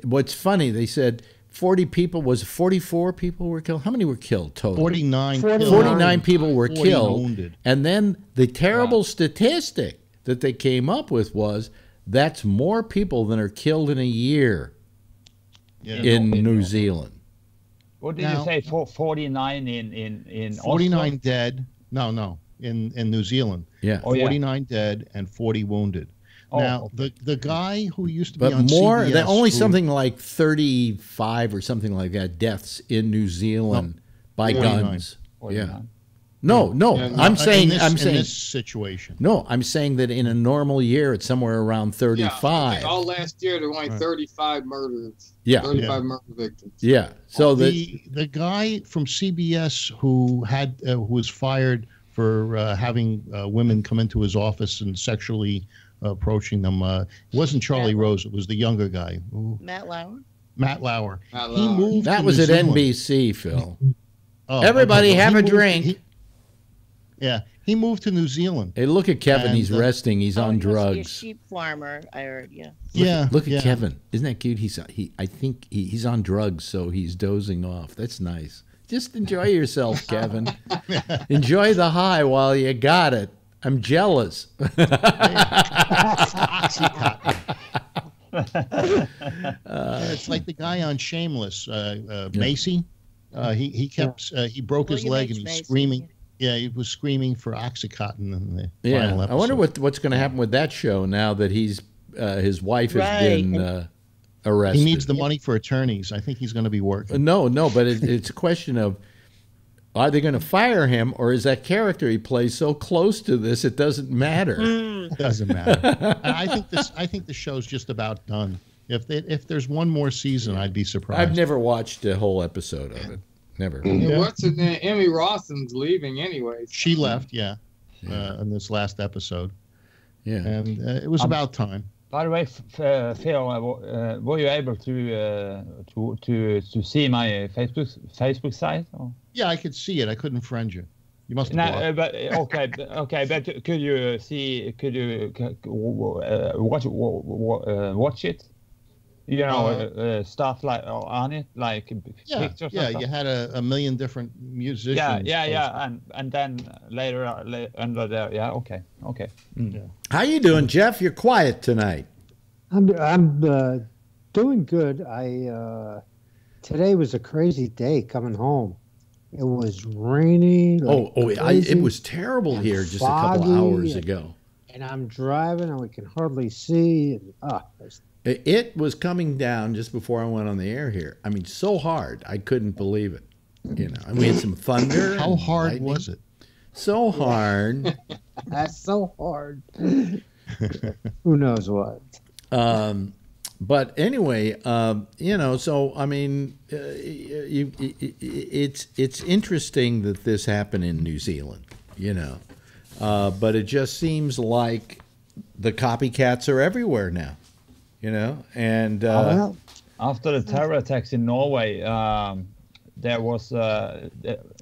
what's funny, they said 44 people were killed. How many were killed total? 49 people were killed. Wounded. And then the terrible statistic that they came up with was that's more people than are killed in a year in New Zealand. What did you say? 49 in 49 Oslo? dead. No, in New Zealand. Yeah. 49 dead and 40 wounded. Now the guy who used to be but on more CBS, only something like 35 or something like that deaths in New Zealand by 49. guns. 49. Yeah. No. I'm saying in this situation. No, I'm saying that in a normal year it's somewhere around 35. Yeah, all last year there were only 35 murders. Yeah. 35 murder victims. Yeah. So the guy from CBS who was fired for having women come into his office and sexually approaching them, it wasn't Charlie Rose, it was the younger guy. Matt Lauer. He moved. That to was New at Zealand. NBC, Phil. Oh, Everybody okay. have a drink. He moved to New Zealand. Hey, look at Kevin. And, he's resting. He's on He drugs. must be a sheep farmer, I heard, Look at Kevin. Isn't that cute? I think he's on drugs, so he's dozing off. That's nice. Just enjoy yourself, Kevin. Enjoy the high while you got it. I'm jealous. It's like the guy on Shameless, Macy. He broke his leg and he's screaming. Yeah, he was screaming for Oxycontin in the final episode. I wonder what's going to happen with that show now that his wife has been arrested. He needs the money for attorneys. I think he's going to be working. No, but it's a question of, are they going to fire him, or is that character he plays so close to this it doesn't matter? It doesn't matter. I think the show's just about done. If there's one more season, I'd be surprised. I've never watched a whole episode of it. Never. Yeah. What's her name? Emmy Rossum's leaving anyway. She left, in this last episode. Yeah, and it was about time. By the way, Phil, were you able to see my Facebook site? Or? Yeah, I could see it. I couldn't friend you. You must have. But but could you see? Could you watch it? You know, stuff like on it, like pictures. Yeah, you had a million different musicians. Yeah, and then later under there. Yeah, okay. Yeah. How you doing, Jeff? You're quiet tonight. I'm doing good. Today was a crazy day coming home. It was raining. It was terrible here just a couple hours ago. And I'm driving, and we can hardly see. It was coming down just before I went on the air here. I mean, so hard, I couldn't believe it. You know, and we had some thunder. How hard was it? So hard. That's so hard. Who knows what? But anyway, so I mean, it's interesting that this happened in New Zealand, but it just seems like the copycats are everywhere now, and after the terror attacks in Norway, there was not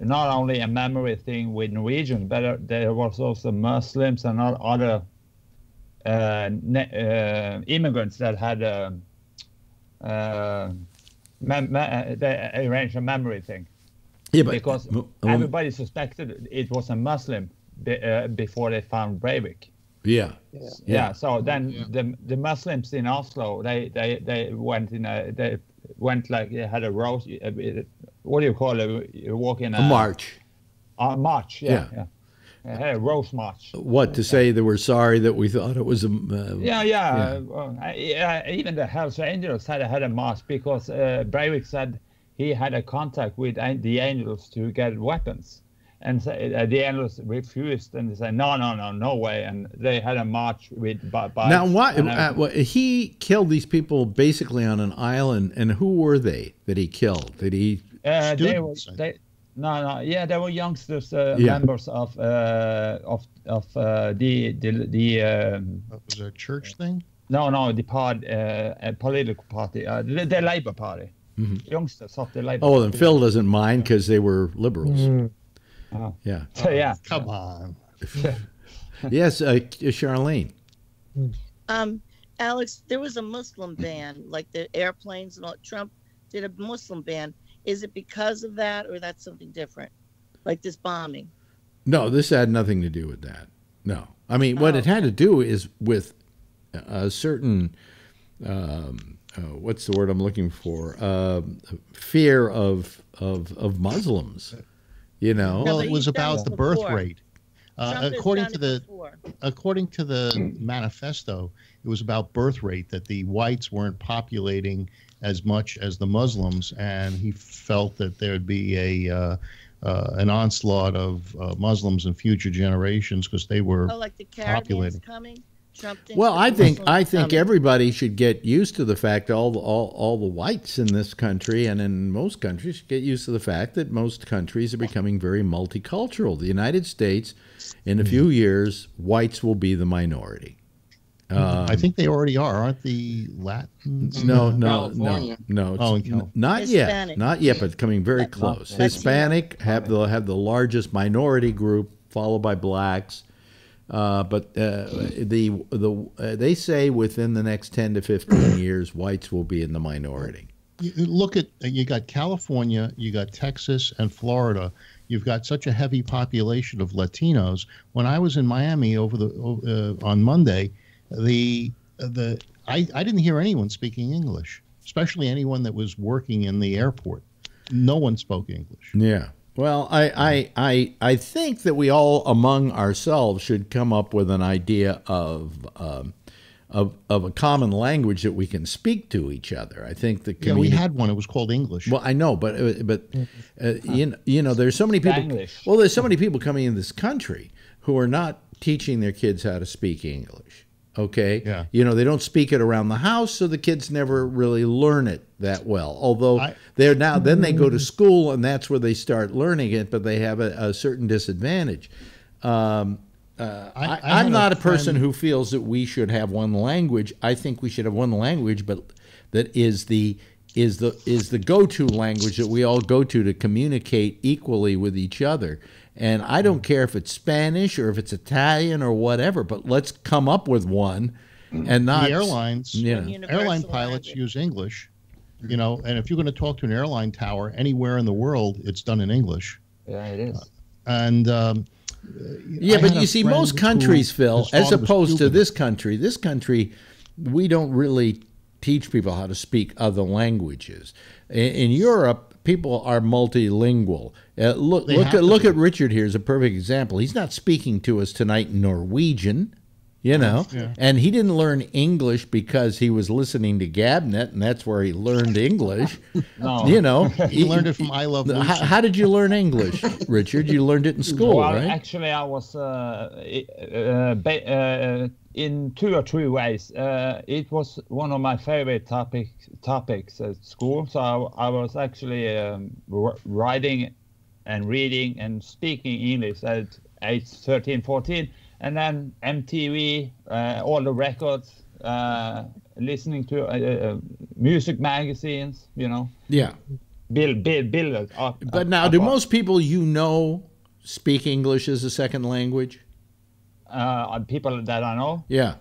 only a memory thing with Norwegians, but there was also Muslims and other immigrants that had they arranged a memory thing. Yeah, but because everybody suspected it was a Muslim before they found Breivik. Yeah. So then the Muslims in Oslo, they went they had a roast. What do you call it? You walk in a march. A march. Yeah. A roast march. What, to say they were sorry that we thought it was a... even the Hells Angels had a march because Breivik said he had a contact with the Angels to get weapons. And the Angels refused, and they said, no way. And they had a march with bikes. Now, he killed these people basically on an island, and who were they that he killed? Did he... They were youngsters, members of the was it a church thing? No, the party, a political party, the Labour Party. Mm-hmm. Youngsters of the Labour. Oh, and Phil doesn't mind because they were liberals. Mm. Yeah. Come on. Yes, Charlene. Alex, there was a Muslim ban, like the airplanes and all. Trump did a Muslim ban. Is it because of that, or that's something different, like this bombing? No, this had nothing to do with that. No, I mean what it had to do is with a certain what's the word I'm looking for? Fear of Muslims. Well, it was about the birth rate. According to the manifesto, it was about birth rate, that the whites weren't populating as much as the Muslims, and he felt that there'd be an onslaught of Muslims in future generations because they were like the populating. Coming? Well, I think everybody should get used to the fact, all the whites in this country and in most countries should get used to the fact that most countries are becoming very multicultural. The United States, in a few years, whites will be the minority. I think they already are, aren't the Latins? No. Not Hispanic. yet, but coming very close. Hispanic have the largest minority group, followed by blacks. But they say within the next 10 to 15 years, whites will be in the minority. You got California, you got Texas and Florida. You've got such a heavy population of Latinos. When I was in Miami on Monday, I didn't hear anyone speaking English, especially anyone that was working in the airport. No one spoke English. Yeah. Well, I think that we all among ourselves should come up with an idea of a common language that we can speak to each other. I think the we had one. It was called English. Well, I know, but there's so many people. English. Well, there's so many people coming in this country who are not teaching their kids how to speak English. Okay. Yeah. They don't speak it around the house, so the kids never really learn it that well. Although then they go to school, and that's where they start learning it, but they have a certain disadvantage. I'm not a person who feels that we should have one language. I think we should have one language, but that is the go-to language that we all go to communicate equally with each other. And I don't care if it's Spanish or if it's Italian or whatever, but let's come up with one, and not the airline pilots use English, and if you're going to talk to an airline tower anywhere in the world, it's done in English. Yeah, it is. But you see, most countries, Phil, as opposed to this country, we don't really teach people how to speak other languages. In Europe, people are multilingual. Look at Richard here as a perfect example. He's not speaking to us tonight in Norwegian. You know, Yeah. and he didn't learn English because he was listening to Gabnet, and that's where he learned English. No. You know, He learned it from I Love Lucy. How did you learn English, Richard? You learned it in school, Well, right? actually, I was in 2 or 3 ways. It was one of my favorite topics at school. So I was actually writing and reading and speaking English at age 13, 14. And then MTV, all the records, listening to music magazines, you know. Yeah. Build it up. But now, do most people you know speak English as a second language? People that I know? Yeah.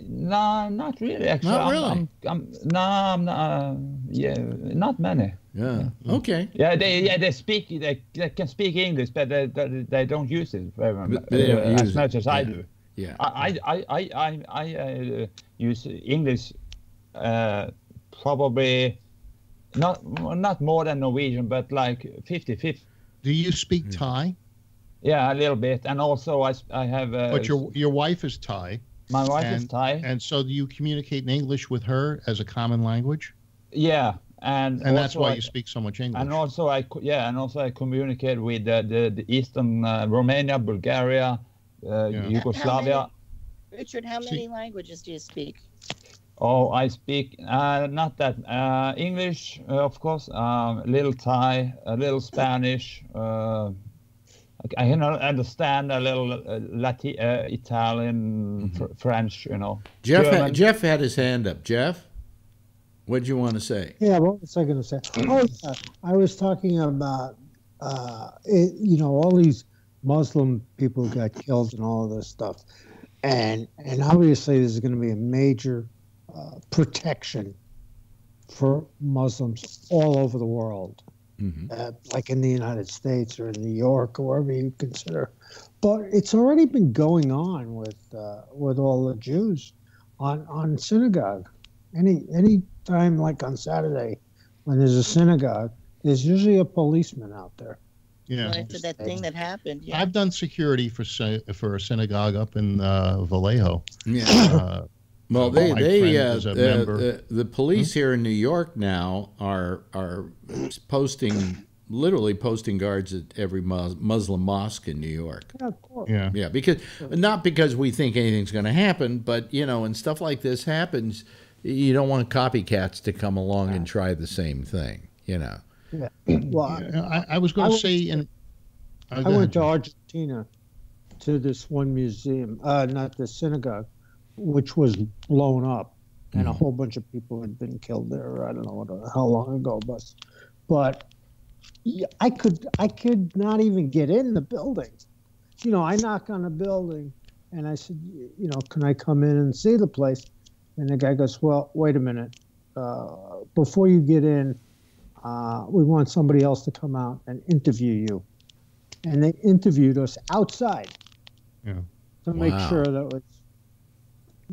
No, not really. Actually, Not really? I'm not. Yeah, not many. Yeah. Okay. Yeah, they speak. They can speak English, but they don't use it very much, as much as I do. Yeah. I use English probably not more than Norwegian, but like 50-50. Do you speak Thai? Yeah, a little bit, and also I have. But your wife is Thai. My wife is Thai. And so do you communicate in English with her as a common language? Yeah, and that's why you speak so much English. And also I communicate with the Eastern Romania, Bulgaria, Yugoslavia. Richard, how many languages do you speak? Oh, I speak not that English, of course, a little Thai, a little Spanish. I can understand a little Italian, French, you know. Jeff had his hand up. Jeff, what did you want to say? Yeah, what was I going to say? Oh, yeah. I was talking about, all these Muslim people who got killed and all of this stuff. And obviously there's going to be a major protection for Muslims all over the world. Mm-hmm. Like in the United States or in New York or wherever you consider, but it's already been going on with all the Jews on synagogue. Any time, like on Saturday, when there's a synagogue, there's usually a policeman out there. Yeah, after that thing that happened. Yeah. I've done security for a synagogue up in Vallejo. Yeah. Well, the police here in New York now are literally posting guards at every Muslim mosque in New York. Yeah, of course. Yeah, not because we think anything's going to happen, but when stuff like this happens, you don't want copycats to come along and try the same thing. Yeah. Well, I was going to say, I went to Argentina to this one museum, not the synagogue, which was blown up, and a whole bunch of people had been killed there. I don't know how long ago, but I could not even get in the building. I knock on the building, and I said, can I come in and see the place? And the guy goes, well, wait a minute. Before you get in, we want somebody else to come out and interview you. And they interviewed us outside to make sure that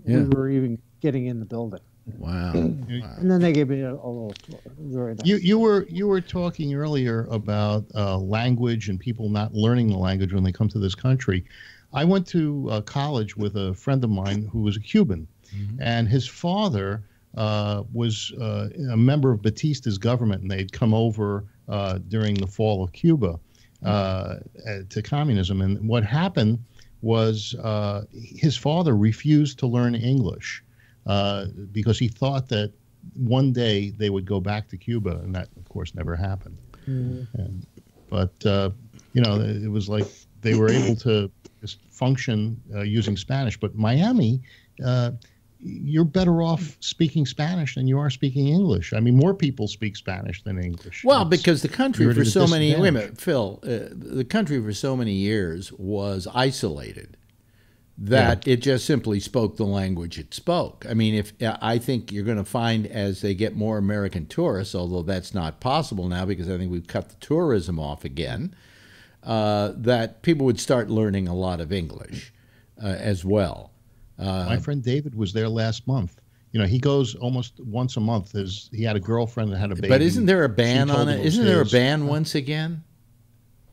we were even getting in the building. Wow. And then they gave me a little tour. Very nice. You were talking earlier about language and people not learning the language when they come to this country. I went to college with a friend of mine who was a Cuban, and his father was a member of Batista's government, and they'd come over during the fall of Cuba to communism. And what happened was his father refused to learn English because he thought that one day they would go back to Cuba, and that, of course, never happened. But it was like they were able to just function using Spanish. But Miami, you're better off speaking Spanish than you are speaking English. I mean, more people speak Spanish than English. Well, because the country for so many Phil, the country for so many years was isolated that it just simply spoke the language it spoke. I mean, I think you're going to find as they get more American tourists, although that's not possible now because I think we've cut the tourism off again, that people would start learning a lot of English as well. My friend David was there last month. He goes almost once a month. He had a girlfriend that had a baby. But isn't there a ban on it? Isn't there a ban once again?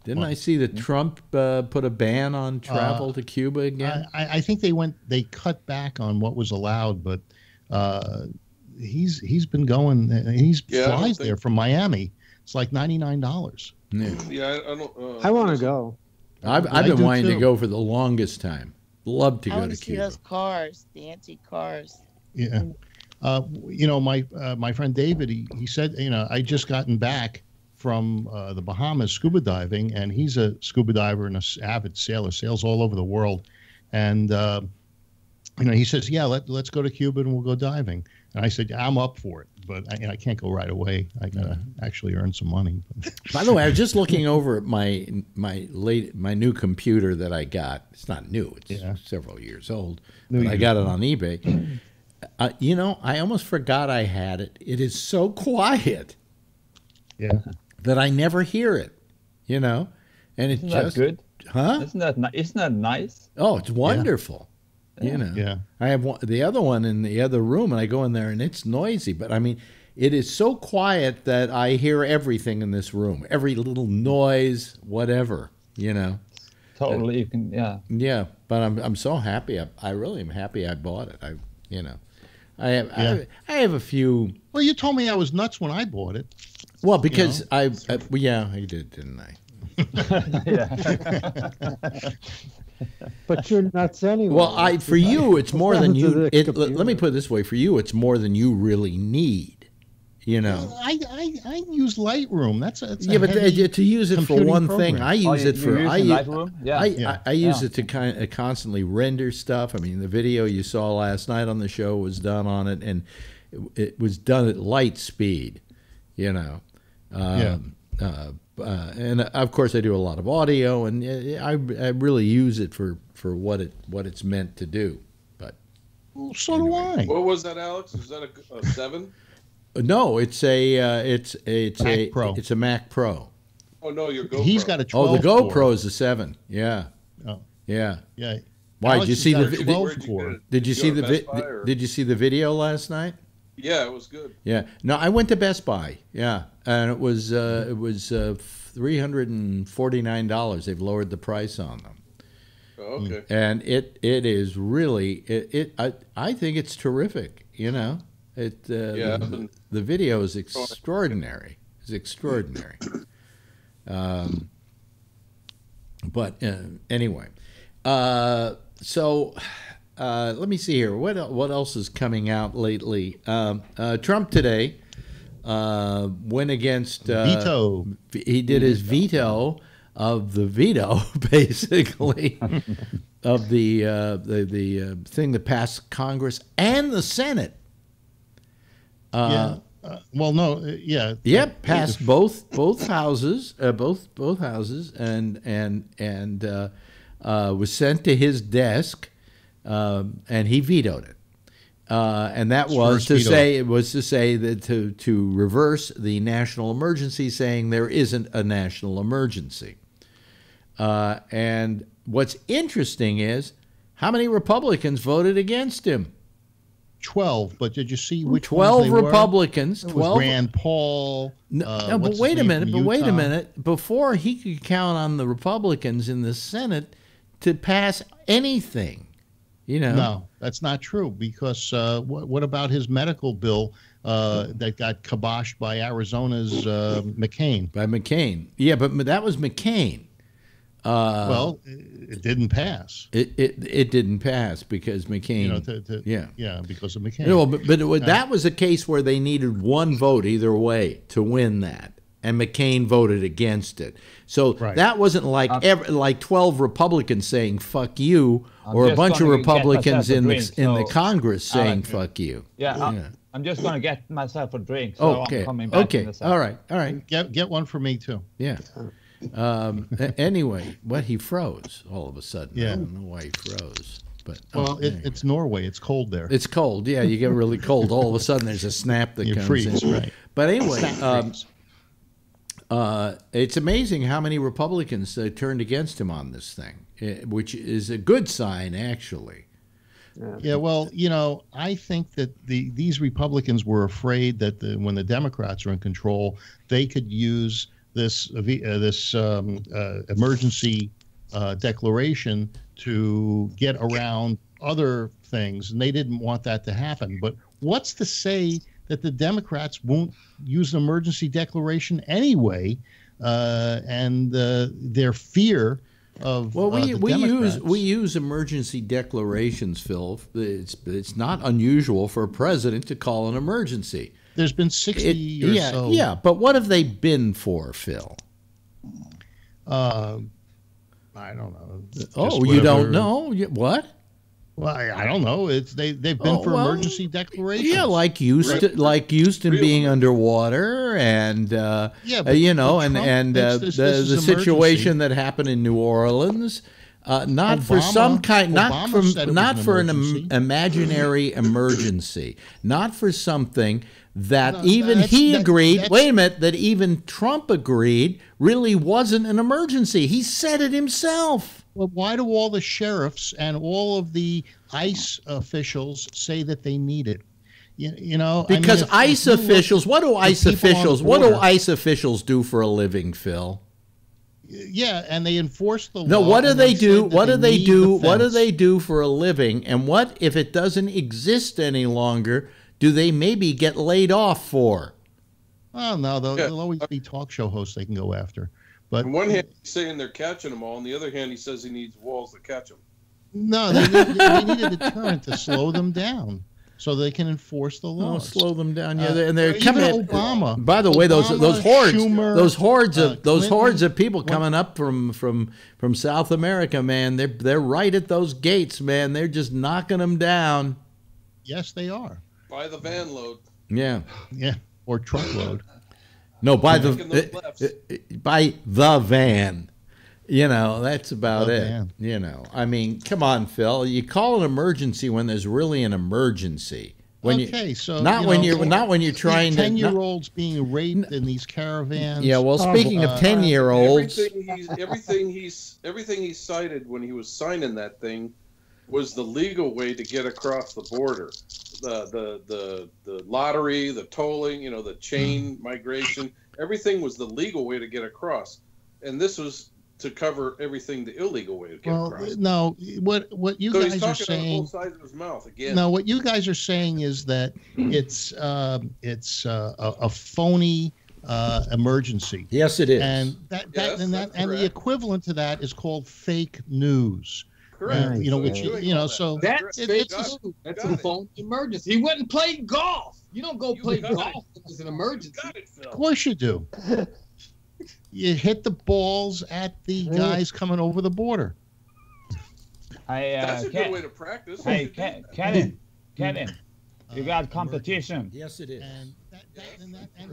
Didn't I see that Trump put a ban on travel to Cuba again? I think they cut back on what was allowed, but he's been going. He flies there from Miami. It's like $99. Yeah, I don't. I want to go. I've been wanting to go for the longest time. Love to go to Cuba. I want to see those cars, the antique cars. Yeah. My friend David, he said, I just gotten back from the Bahamas scuba diving, and he's a scuba diver and an avid sailor, sails all over the world. And, he says, yeah, let's go to Cuba and we'll go diving. And I said, yeah, I'm up for it, but I can't go right away. I got to actually earn some money. By the way, I was just looking over at my new computer that I got. It's not new. It's several years old. But I got it on eBay. I almost forgot I had it. It is so quiet. Yeah. That I never hear it. And it's Isn't just that good? Huh? Isn't that nice? Oh, it's wonderful. Yeah. I have the other one in the other room, and I go in there, and it's noisy. But I mean, it is so quiet that I hear everything in this room, every little noise, whatever. Totally, you can. Yeah. Yeah, but I'm so happy. I really am happy I bought it. I have a few. Well, you told me I was nuts when I bought it. Well, because I did, didn't I? But you're nuts anyway. Well, for you, it's more than you. Let me put it this way: for you, it's more than you really need. I use Lightroom. That's but to use it for one thing, I use it for. I use it to kind of constantly render stuff. I mean, the video you saw last night on the show was done on it, and it was done at light speed. And of course, I do a lot of audio, and I really use it for what it's meant to do. But so do I. What was that, Alex? Is that a 7? No, it's a Mac Pro. It's a Mac Pro. Oh no, your GoPro. He's got a 12. Oh, the GoPro is a 7. Yeah. Oh. Yeah. Yeah. Why did you see the? Did you see Did you see the video last night? Yeah, it was good. Yeah. No, I went to Best Buy. Yeah, and it was $349. They've lowered the price on them. Oh, okay. And it is really I think it's terrific. The video is extraordinary. It's extraordinary. But anyway, so. Let me see here. What else is coming out lately? Trump today went against veto. He did his veto of the veto, basically, of the thing that passed Congress and the Senate. Passed both houses, both houses, and was sent to his desk. And he vetoed it, and that was to say that to reverse the national emergency, saying there isn't a national emergency. And what's interesting is how many Republicans voted against him. 12, but did you see which 12 Republicans? 12. Rand Paul. No, but wait a minute. Before he could count on the Republicans in the Senate to pass anything. No, that's not true, because what about his medical bill that got kiboshed by Arizona's McCain? By McCain. Yeah, but that was McCain. Well, it didn't pass. It didn't pass because McCain. Because of McCain. No, but that was a case where they needed one vote either way to win that. And McCain voted against it. So that wasn't like 12 Republicans saying "fuck you" or a bunch of Republicans in the Congress saying "fuck you." Yeah, I'm just going to get myself a drink. So I'm coming back in a second. All right. Get one for me too. Yeah. Anyway, he froze all of a sudden. Yeah. I don't know why he froze. But it's Norway. It's cold there. It's cold. Yeah, you get really cold. All of a sudden, there's a snap that comes freeze, in. Right. But anyway. It's amazing how many Republicans turned against him on this thing, which is a good sign, actually. Yeah, well, I think that these Republicans were afraid that when the Democrats are in control, they could use this emergency declaration to get around other things, and they didn't want that to happen. But what's to say that the Democrats won't use an emergency declaration anyway, and their fear of we use emergency declarations, Phil. It's not unusual for a president to call an emergency. There's been 60 or so. Yeah, but what have they been for, Phil? I don't know. Oh, you don't know? What? Well, I don't know. They've been for emergency declarations. Yeah, like Houston being underwater, and the situation that happened in New Orleans. Not for an imaginary emergency, not for something that he agreed. Wait a minute, that even Trump agreed really wasn't an emergency. He said it himself. Well, why do all the sheriffs and all of the ICE officials say that they need it? Because ICE officials. What do ICE officials do for a living, Phil? Yeah, and they enforce the law. No, what do they do? What do they do? What do they do for a living? And what if it doesn't exist any longer? Do they maybe get laid off for? Oh no, there'll always be talk show hosts they can go after. But on one hand, he's saying they're catching them all. On the other hand, he says he needs walls to catch them. No, they need a deterrent to slow them down so they can enforce the law. Slow them down. Yeah, and they're coming. Obama. By the way, those hordes, Schumer, those hordes of people coming up from South America, man. They're right at those gates, man. They're just knocking them down. Yes, they are. By the van load. Yeah. Yeah, or truckload. No, by the van. That's about it. Van. I mean, come on, Phil. You call an emergency when there's really an emergency. When you're trying to 10-year-olds being raped in these caravans. Yeah, well, speaking of 10-year-olds, everything he cited when he was signing that thing was the legal way to get across the border. The lottery, the tolling, the chain migration, everything was the legal way to get across, and this was to cover everything the illegal way to get across. No, what you guys are saying. On both sides of his mouth again. No, what you guys are saying is that it's a phony emergency. Yes, it is, and the equivalent to that is called fake news. Correct. So that's fake news. That's a phone emergency. He went and played golf. You don't go play golf if it's an emergency. Of course you do. You hit the balls at the guys coming over the border. That's a good way to practice. Hey, Kevin, you got competition. Yes, it is.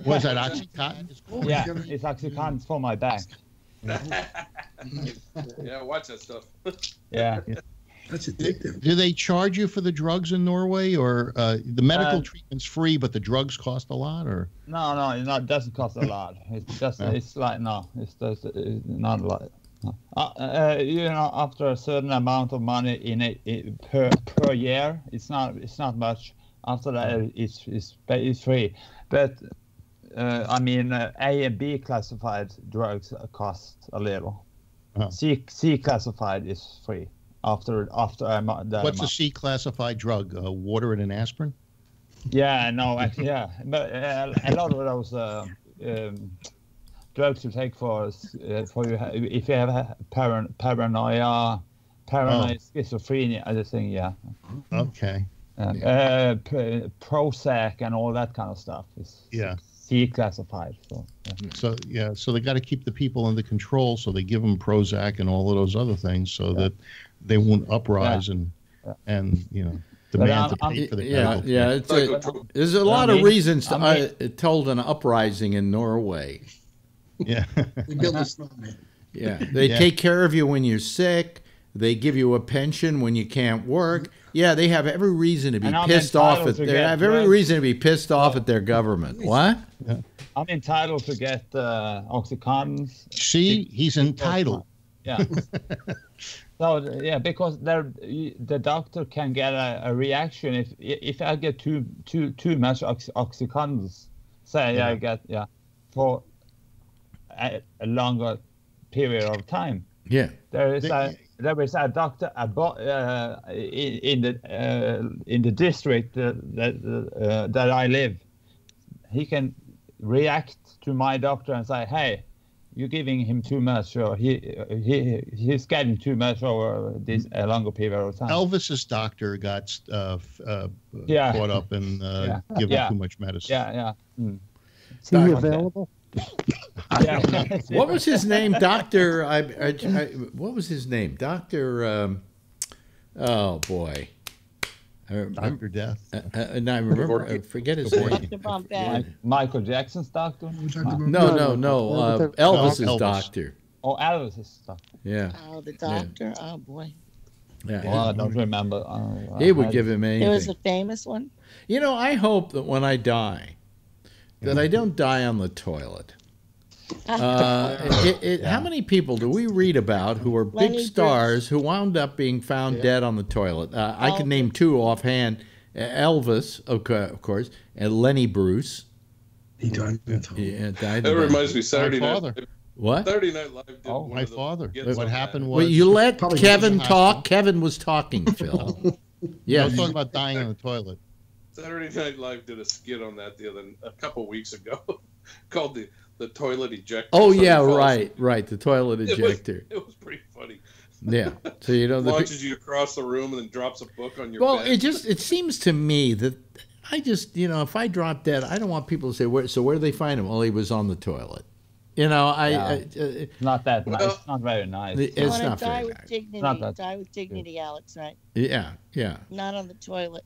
Was that Oxycontin? Yeah, it's Oxycontin for my back. Yeah, watch that stuff. Yeah. That's addictive. Do they charge you for the drugs in Norway, or the medical treatment's free, but the drugs cost a lot, or? No, it doesn't cost a lot. It's just it's not a lot. After a certain amount of money in it per year, it's not much. After that, it's free. But A and B classified drugs cost a little. C classified is free. After what's a C classified drug? Water and an aspirin? Yeah, no, actually, yeah, but a lot of those drugs you take for you if you have paranoia, schizophrenia, other thing, yeah. Okay. Prozac and all that kind of stuff is C classified. So they got to keep the people under control. So they give them Prozac and all of those other things so that they won't uprise and demand to pay for the medical care. There's a lot of reasons told an uprising in Norway. Yeah. We build a snowman. Yeah, they take care of you when you're sick. They give you a pension when you can't work. Yeah, they have every reason to be pissed off at their government. What? Yeah. I'm entitled to get Oxycontin. See, he's entitled. Yeah. So because the doctor can get a reaction if I get too much Oxycontin. Say I get for a longer period of time. Yeah. There is a doctor in the district that I live. He can react to my doctor and say, "Hey, you're giving him too much, or he's getting too much over this a longer period of time." Elvis's doctor got caught up in giving too much medicine. Yeah. Mm. Is he available? What was his name, Doctor? What was his name, Doctor? Oh boy, Dr. Death. And I remember. I forget his name. Michael Jackson's doctor? No. Elvis's doctor. Oh, Elvis's doctor. Yeah. Oh, the doctor. Yeah. Oh boy. Yeah. Well, I don't remember. He would give him anything. It was a famous one. You know, I hope that when I die, that I don't die on the toilet. How many people do we read about who are big stars who wound up being found dead on the toilet? I can name two offhand. Elvis, of course, and Lenny Bruce. He died. That reminds me, Saturday night. What? Saturday Night Live did my father. What happened was... Well, you let Kevin talk. Kevin was talking, Phil. Yeah, I was talking about dying on the toilet. Saturday Night Live did a skit on that a couple weeks ago called the toilet ejector. Oh, yeah, right. The toilet ejector. It was pretty funny. Yeah. So, you know, launches you across the room and then drops a book on your bed. Well, it seems to me that if I drop dead, I don't want people to say, where did they find him? Well, he was on the toilet. You know, not that nice. It's not very nice. It's not very nice. Die with dignity, Alex, right? Yeah. Not on the toilet.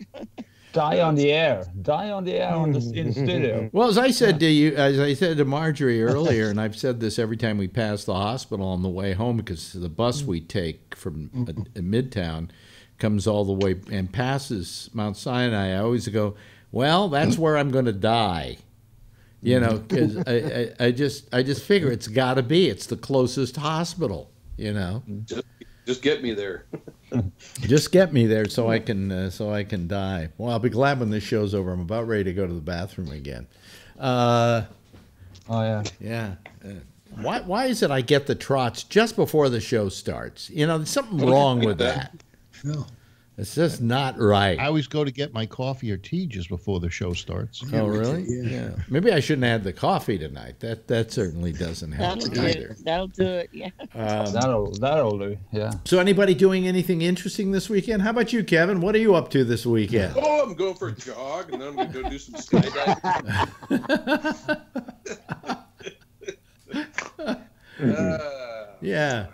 Die on the air. Die on the air in the studio. Well, as I said to Marjorie earlier, and I've said this every time we pass the hospital on the way home, because the bus we take from Midtown comes all the way and passes Mount Sinai, I always go, well, that's where I'm going to die. You know, because I just figure it's got to be. It's the closest hospital. You know, just get me there. Just get me there so I can die. Well, I'll be glad when this show's over. I'm about ready to go to the bathroom again. Yeah. Why is it I get the trots just before the show starts? You know, there's something wrong with that. No. It's just not right. I always go to get my coffee or tea just before the show starts. Oh, really? Yeah. Maybe I shouldn't have the coffee tonight. That certainly doesn't help either. That'll do it. Yeah. That'll do. Yeah. So, anybody doing anything interesting this weekend? How about you, Kevin? What are you up to this weekend? Oh, I'm going for a jog, and then I'm going to go do some skydiving. Yeah.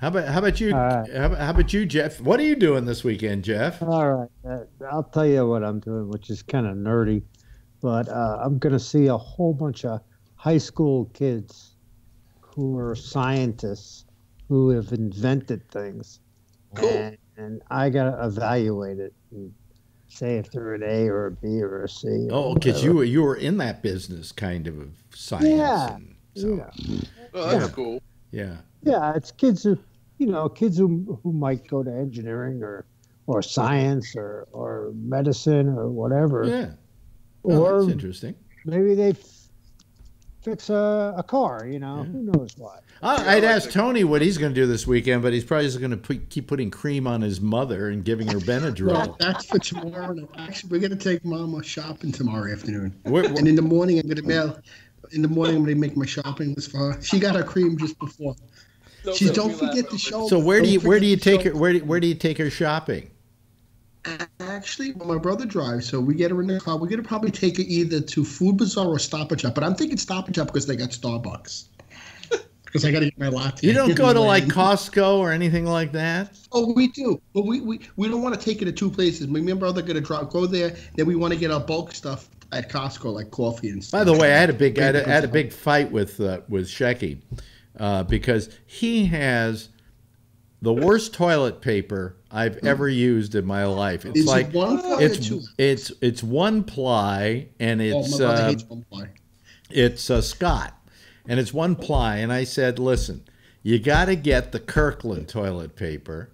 How about you? How about you, Jeff? What are you doing this weekend, Jeff? All right, I'll tell you what I'm doing, which is kind of nerdy, but I'm going to see a whole bunch of high school kids who are scientists who have invented things, and I got to evaluate it and say if they're an A or a B or a C. Oh, because you were in that business kind of science. Yeah. Oh, that's cool. Yeah. Yeah, it's kids who might go to engineering or science or medicine or whatever. Yeah. Or that's interesting. Maybe they fix a car, who knows what. I'd ask Tony what he's going to do this weekend, but he's probably just going to keep putting cream on his mother and giving her Benadryl. That's for tomorrow. Actually, we're going to take Mama shopping tomorrow afternoon. And in the morning, I'm going to make my shopping list for her. She got her cream just before. Don't forget the show. So where do you take her? Where do you take her shopping? Actually, my brother drives, so we get her in the car. We're gonna probably take her either to Food Bazaar or Stop and Shop. But I'm thinking Stop and Shop because they got Starbucks. Because I got to get my latte. You don't go to like Costco or anything like that? Oh, we do. But we don't want to take it to two places. Me and my brother are gonna go there. Then we want to get our bulk stuff at Costco, like coffee and stuff. By the way, I had a big fight with Shecky because he has the worst toilet paper I've ever used in my life. It's like it's one ply and it's my brother hates one ply. It's Scott and it's one ply. And I said, listen, you got to get the Kirkland toilet paper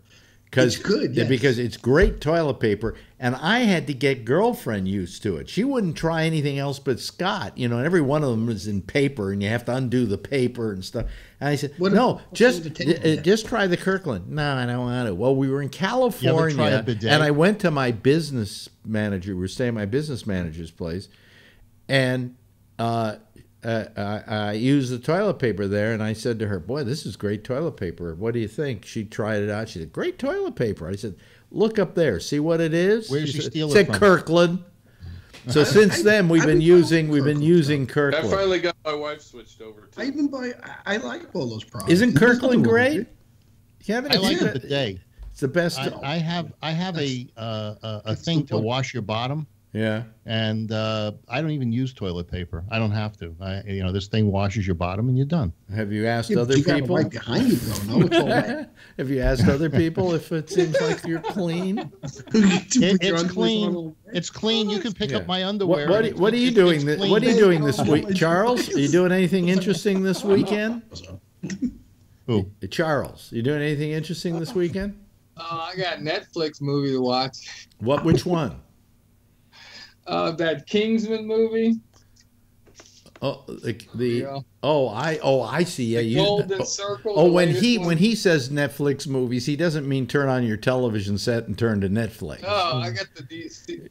It's good, yes. Because it's great toilet paper, and I had to get girlfriend used to it. She wouldn't try anything else but Scott, and every one of them is in paper, and you have to undo the paper and stuff. And I said, no, just try the Kirkland. No, I don't want to. Well, we were in California, and I went to my business manager. We were staying at my business manager's place, and I used the toilet paper there, and I said to her, boy, this is great toilet paper. What do you think? She tried it out. She said, great toilet paper. I said, look up there. See what it is? Where did she steal it from? Said Kirkland. So since then, we've been using Kirkland. I finally got my wife switched over to. I like all those products. Isn't Kirkland great? I like it today. It's the best. I have a thing to wash your bottom. Yeah. And I don't even use toilet paper. I don't have to. This thing washes your bottom and you're done. Have you asked other people? Right behind you, though. No, it's all right. Have you asked other people if it seems like you're clean? It's clean. It's clean. You can pick up my underwear. What are you doing? What are you doing this week, Charles? Are you doing anything interesting this weekend? Who? Charles, you doing anything interesting this weekend? I got Netflix movie to watch. Which one? That Kingsman movie. Oh, I see. Yeah, Golden Circle. Oh, when he says Netflix movies, he doesn't mean turn on your television set and turn to Netflix. Oh, I got the DVD.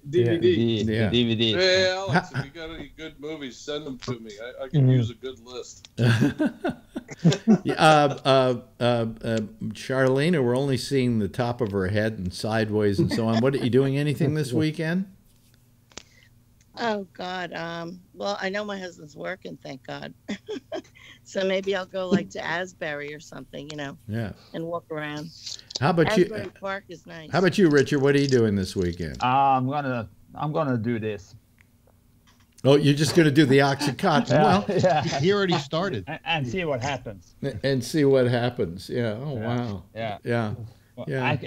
Yeah. DVD. Hey, Alex, if you got any good movies, send them to me. I can use a good list. Charlene, we're only seeing the top of her head and sideways and so on. What are you doing? Anything this weekend? Oh God. Well, I know my husband's working, thank God. So maybe I'll go to Asbury or something, Yeah. and walk around. How about Asbury you? Park is nice. How about you, Richard? What are you doing this weekend? I'm gonna do this. Oh, you're just going to do the Oxycontin. Well, he already started. And see what happens. And see what happens. Yeah. Oh, wow. Yeah. Yeah. Well, Yeah.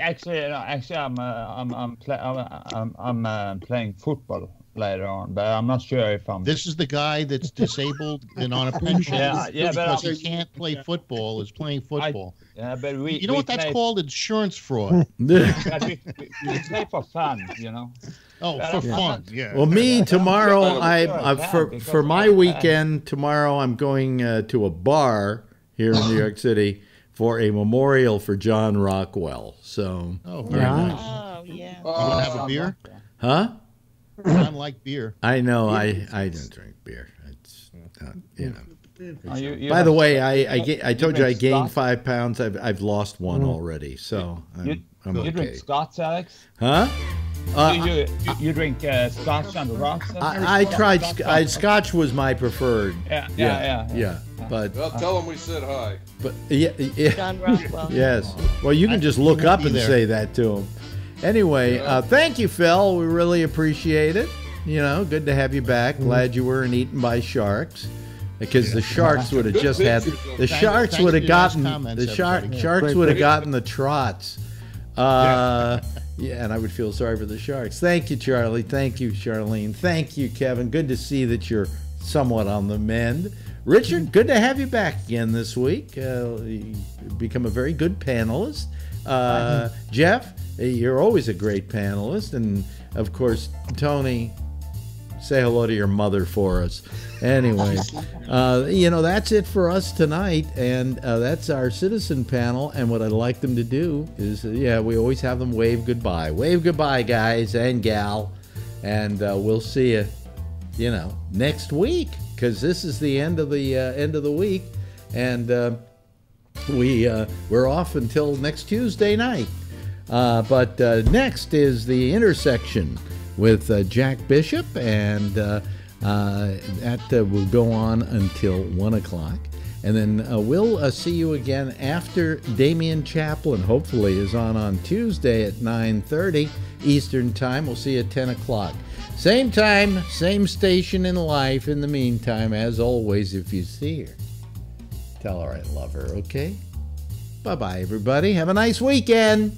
I'm playing football later on, but I'm not sure if I'm. This is the guy that's disabled and on a pension. Yeah, because he can't play football. Is playing football. But you know what that's called? Insurance fraud. we play for fun, Oh, for fun, yeah. Well, me tomorrow, for my weekend tomorrow, I'm going to a bar here in New York City for a memorial for John Rockwell. So, very nice. Oh yeah. You want to have a beer? Huh? I don't like beer. I know. I don't drink beer. It's By the way, I told you I gained 5 pounds. I've lost 1 already. So I'm okay. You drink Scotch, Alex? Huh? You drink Scotch on the rocks? I tried. Scotch was my preferred. Yeah. But tell him we said hi. But John Rockwell. Yes. Well, you can just look up and say that to him. Anyway, thank you, Phil. We really appreciate it. Good to have you back. Glad you weren't eaten by sharks, because the sharks would have just had the sharks would have gotten the sharks would have gotten the trots. Yeah, and I would feel sorry for the sharks. Thank you, Charlie. Thank you, Charlene. Thank you, Kevin. Good to see that you're somewhat on the mend. Richard, good to have you back again this week. You've become a very good panelist. Jeff, you're always a great panelist. And, of course, Tony, say hello to your mother for us. Anyway, that's it for us tonight. And that's our citizen panel. And what I'd like them to do is, we always have them wave goodbye. Wave goodbye, guys and gal. And we'll see you, next week. Because this is the end of the week. And we're off until next Tuesday night. But next is The Intersection with Jack Bishop, and that will go on until 1 o'clock. And then we'll see you again after Damian Chaplin, hopefully, is on Tuesday at 9:30 Eastern Time. We'll see you at 10 o'clock. Same time, same station in life. In the meantime, as always, if you see her, tell her I love her, okay? Bye-bye, everybody. Have a nice weekend.